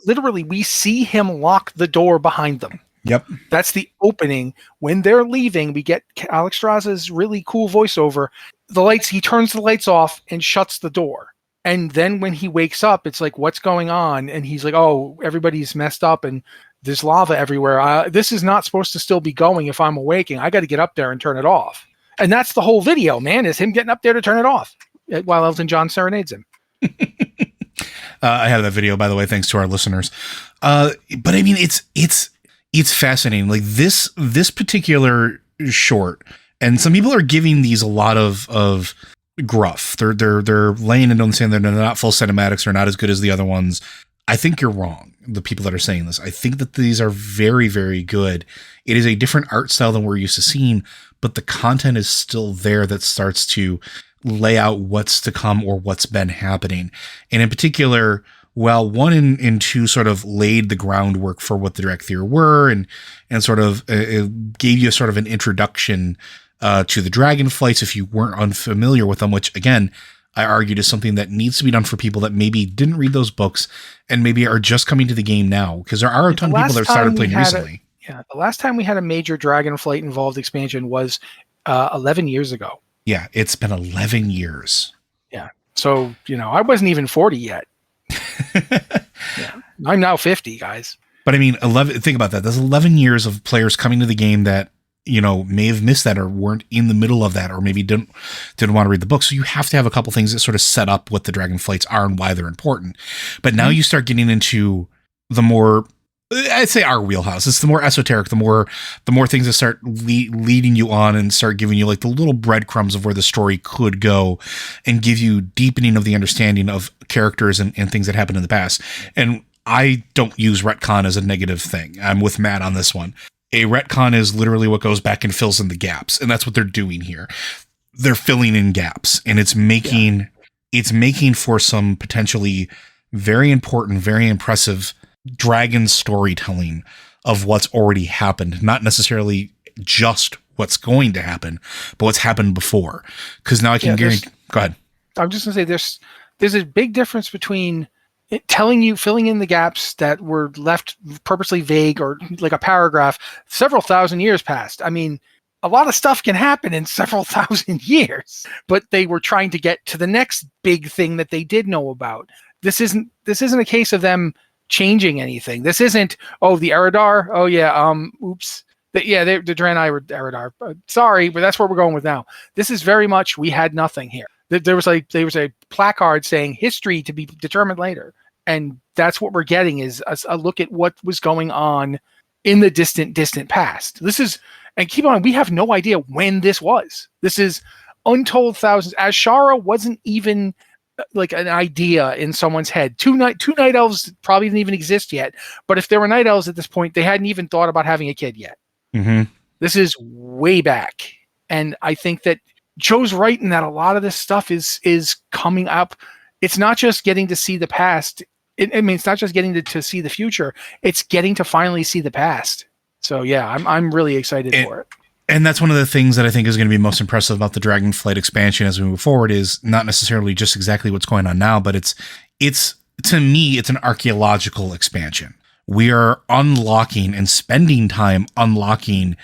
lock the door behind them. Yep. That's the opening. When they're leaving, we get Alex Straza's really cool voiceover. He turns the lights off and shuts the door. And then when he wakes up, it's like, what's going on? And he's like, oh, everybody's messed up and there's lava everywhere. This is not supposed to still be going if I'm awaking. I got to get up there and turn it off. And that's the whole video, man, is him getting up there to turn it off while Elton John serenades him. I have that video, by the way, thanks to our listeners. But I mean, it's fascinating. Like this particular short, and some people are giving these a lot of gruff. They're laying it on saying they're not full cinematics, they're not as good as the other ones. I think you're wrong. The people that are saying this, I think that these are very, very good. It is a different art style than we're used to seeing, but the content is still there that starts to lay out what's to come or what's been happening. And in particular, while 1 and 2 sort of laid the groundwork for what the Dracthyr were and sort of gave you sort of an introduction to the Dragonflights if you weren't unfamiliar with them, which again, I argued is something that needs to be done for people that maybe didn't read those books and maybe are just coming to the game now, because there are a ton of people that started playing recently. The last time we had a major Dragonflight involved expansion was 11 years ago. Yeah, it's been 11 years. Yeah. So, I wasn't even 40 yet. Yeah. I'm now 50, guys. But I mean, think about that. That's 11 years of players coming to the game that, may have missed that or weren't in the middle of that or maybe didn't want to read the book. So you have to have a couple things that sort of set up what the Dragonflights are and why they're important. But now you start getting into the more, I'd say our wheelhouse. It's the more esoteric, the more things that start leading you on and start giving you like the little breadcrumbs of where the story could go and give you deepening of the understanding of characters and things that happened in the past. And I don't use retcon as a negative thing. I'm with Matt on this one. A retcon is literally what goes back and fills in the gaps. And that's what they're doing here. They're filling in gaps, and it's making for some potentially very important, very impressive dragon storytelling of what's already happened, not necessarily just what's going to happen, but what's happened before. Because now I can guarantee. Go ahead. I'm just gonna say there's a big difference between it telling you, filling in the gaps that were left purposely vague or like a paragraph several thousand years past. I mean, a lot of stuff can happen in several thousand years, but they were trying to get to the next big thing that they did know about. This isn't a case of them changing anything. This isn't, oh, the Eridar. Oh yeah. Oops. The Draenei were Eridar. Sorry, but that's what we're going with now. This is very much, we had nothing here. There was a placard saying history to be determined later. And that's what we're getting is a look at what was going on in the distant past. This is, and keep in mind, we have no idea when this was. This is untold thousands. Azshara wasn't even like an idea in someone's head. Two night elves probably didn't even exist yet. But if there were night elves at this point, they hadn't even thought about having a kid yet. Mm-hmm. This is way back. And I think that Joe's right in that a lot of this stuff is coming up. It's not just getting to see the past. It's not just getting to see the future. It's getting to finally see the past. So yeah, I'm really excited for it. And that's one of the things that I think is going to be most impressive about the Dragonflight expansion as we move forward is not necessarily just exactly what's going on now, but it's to me, it's an archaeological expansion. We are unlocking and spending time unlocking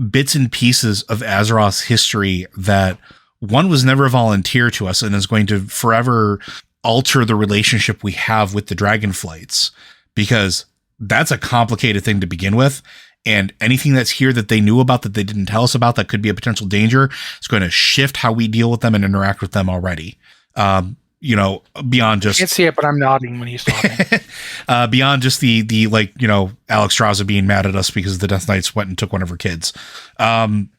bits and pieces of Azeroth's history that one was never volunteered to us and is going to forever alter the relationship we have with the Dragonflights, because that's a complicated thing to begin with. And anything that's here that they knew about that they didn't tell us about that could be a potential danger is going to shift how we deal with them and interact with them already. Beyond just... I can't see it, but I'm nodding when he's talking. Beyond just the Alexstrasza being mad at us because the Death Knights went and took one of her kids. But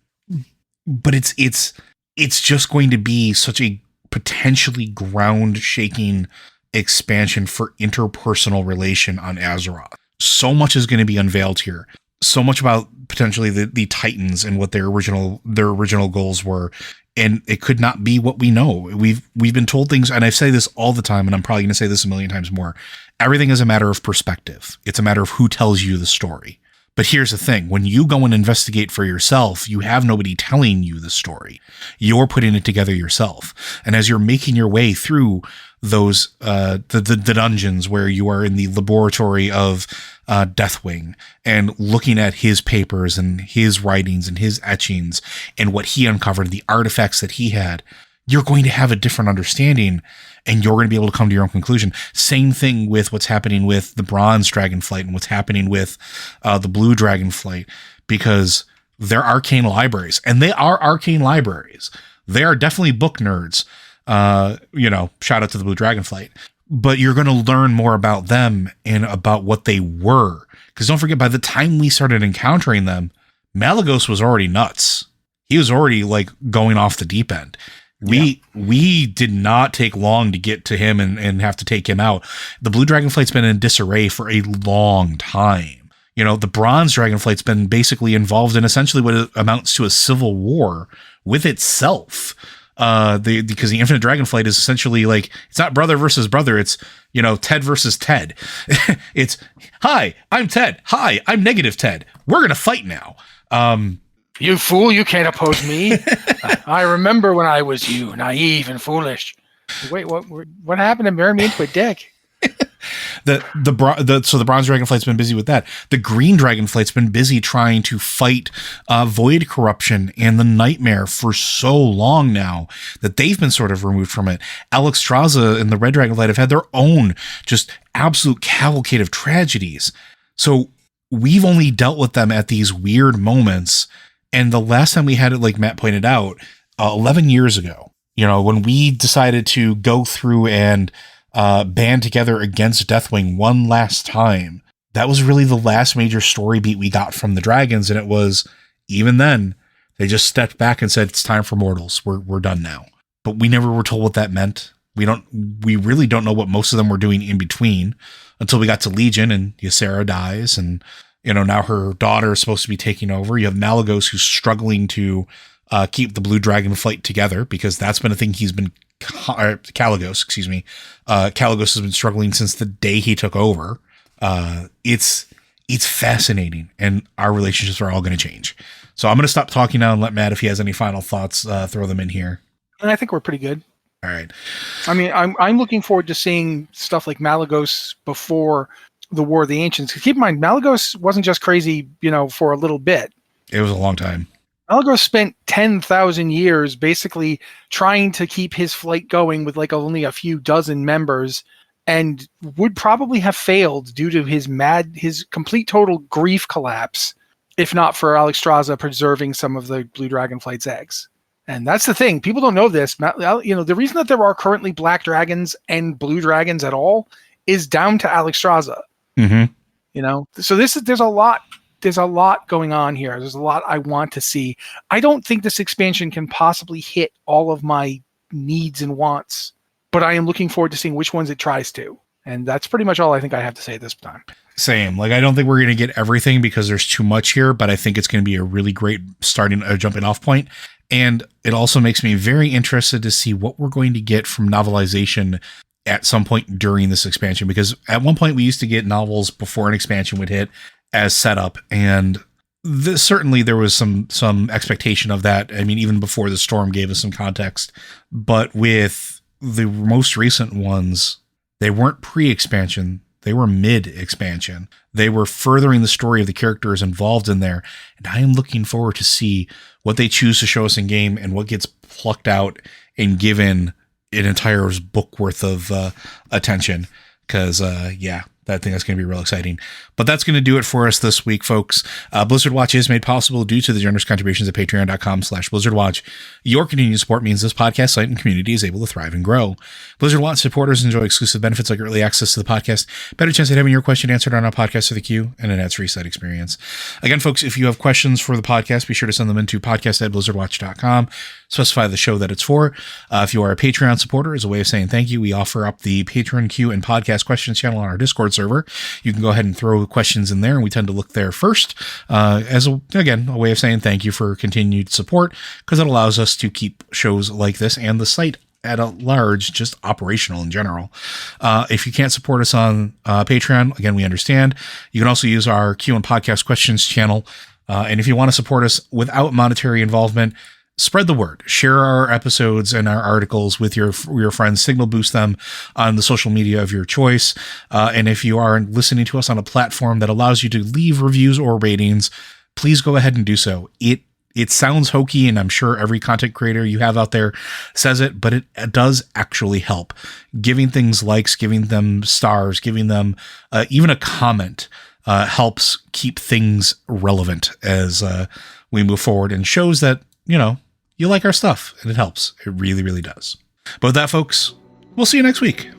it's just going to be such a potentially ground-shaking expansion for interpersonal relation on Azeroth. So much is going to be unveiled here. So much about potentially the Titans and what their original goals were. And it could not be what we know. We've been told things, and I say this all the time, and I'm probably going to say this a million times more. Everything is a matter of perspective. It's a matter of who tells you the story. But here's the thing. When you go and investigate for yourself, you have nobody telling you the story. You're putting it together yourself. And as you're making your way through those the dungeons where you are in the laboratory of Deathwing and looking at his papers and his writings and his etchings and what he uncovered, the artifacts that he had, you're going to have a different understanding and you're going to be able to come to your own conclusion. Same thing with what's happening with the Bronze Dragonflight and what's happening with the Blue Dragonflight, because they're arcane libraries, and they are arcane libraries. They are definitely book nerds. Shout out to the Blue Dragonflight. But you're going to learn more about them and about what they were. Because don't forget, by the time we started encountering them, Malygos was already nuts. He was already like going off the deep end. We did not take long to get to him and have to take him out. The Blue Dragonflight's been in disarray for a long time. The Bronze Dragonflight's been basically involved in essentially what amounts to a civil war with itself. Because the Infinite Dragonflight is essentially like, it's not brother versus brother. It's, Ted versus Ted. It's, hi, I'm Ted. Hi, I'm negative Ted. We're going to fight now. You fool, you can't oppose me. I remember when I was you, naive and foolish. Wait, what happened to marry me into a dick? So the Bronze Dragonflight's been busy with that. The Green Dragonflight's been busy trying to fight void corruption and the Nightmare for so long now that they've been sort of removed from it. Alexstrasza and the Red Dragonflight have had their own just absolute cavalcade of tragedies. So we've only dealt with them at these weird moments. And the last time we had it, like Matt pointed out, 11 years ago, when we decided to go through and band together against Deathwing one last time, that was really the last major story beat we got from the dragons. And it was, even then, they just stepped back and said, it's time for mortals. We're done now. But we never were told what that meant. We really don't know what most of them were doing in between until we got to Legion and Ysera dies. And, now her daughter is supposed to be taking over. You have Malygos, who's struggling to keep the Blue Dragonflight together, because that's been a thing Kalecgos, excuse me. Kalecgos has been struggling since the day he took over. It's fascinating, and our relationships are all going to change. So I'm going to stop talking now and let Matt, if he has any final thoughts, throw them in here. I think we're pretty good. All right. I mean, I'm looking forward to seeing stuff like Malagos before the War of the Ancients. Keep in mind, Malagos wasn't just crazy, for a little bit. It was a long time. Malagos spent 10,000 years basically trying to keep his flight going with like only a few dozen members, and would probably have failed due to his complete total grief collapse, if not for Alexstrasza preserving some of the Blue Dragonflight's eggs. And that's the thing. People don't know this. The reason that there are currently black dragons and blue dragons at all is down to Alexstrasza. Mm-hmm. So there's a lot going on here. There's a lot I want to see. I don't think this expansion can possibly hit all of my needs and wants, but I am looking forward to seeing which ones it tries to. And that's pretty much all I think I have to say at this time. Same. Like, I don't think we're going to get everything because there's too much here, but I think it's going to be a really great jumping off point. And it also makes me very interested to see what we're going to get from novelization at some point during this expansion, because at one point we used to get novels before an expansion would hit as setup, and certainly there was some expectation of that. I mean, even before the storm gave us some context, but with the most recent ones, they weren't pre-expansion. They were mid-expansion. They were furthering the story of the characters involved in there. And I am looking forward to see what they choose to show us in game and what gets plucked out and given an entire book worth of attention. Because, I think that's going to be real exciting. But that's going to do it for us this week, folks. Blizzard Watch is made possible due to the generous contributions at patreon.com/BlizzardWatch. Your continued support means this podcast site and community is able to thrive and grow. Blizzard Watch supporters enjoy exclusive benefits like early access to the podcast, better chance at having your question answered on our podcast of the queue, and an ads-free site experience. Again, folks, if you have questions for the podcast, be sure to send them into podcast@blizzardwatch.com. Specify the show that it's for. If you are a Patreon supporter, as a way of saying thank you, we offer up the Patreon queue and podcast questions channel on our Discord server. You can go ahead and throw questions in there, and we tend to look there first as a way of saying thank you for continued support, because it allows us to keep shows like this and the site at a large just operational in general. If you can't support us on Patreon, again, we understand. You can also use our Q and podcast questions channel. And if you want to support us without monetary involvement, spread the word, share our episodes and our articles with your friends, signal boost them on the social media of your choice. And if you are listening to us on a platform that allows you to leave reviews or ratings, please go ahead and do so. It sounds hokey, and I'm sure every content creator you have out there says it, but it does actually help. Giving things likes, giving them stars, giving them even a comment helps keep things relevant as we move forward, and shows that, you like our stuff, and it helps. It really, really does. But with that, folks, we'll see you next week.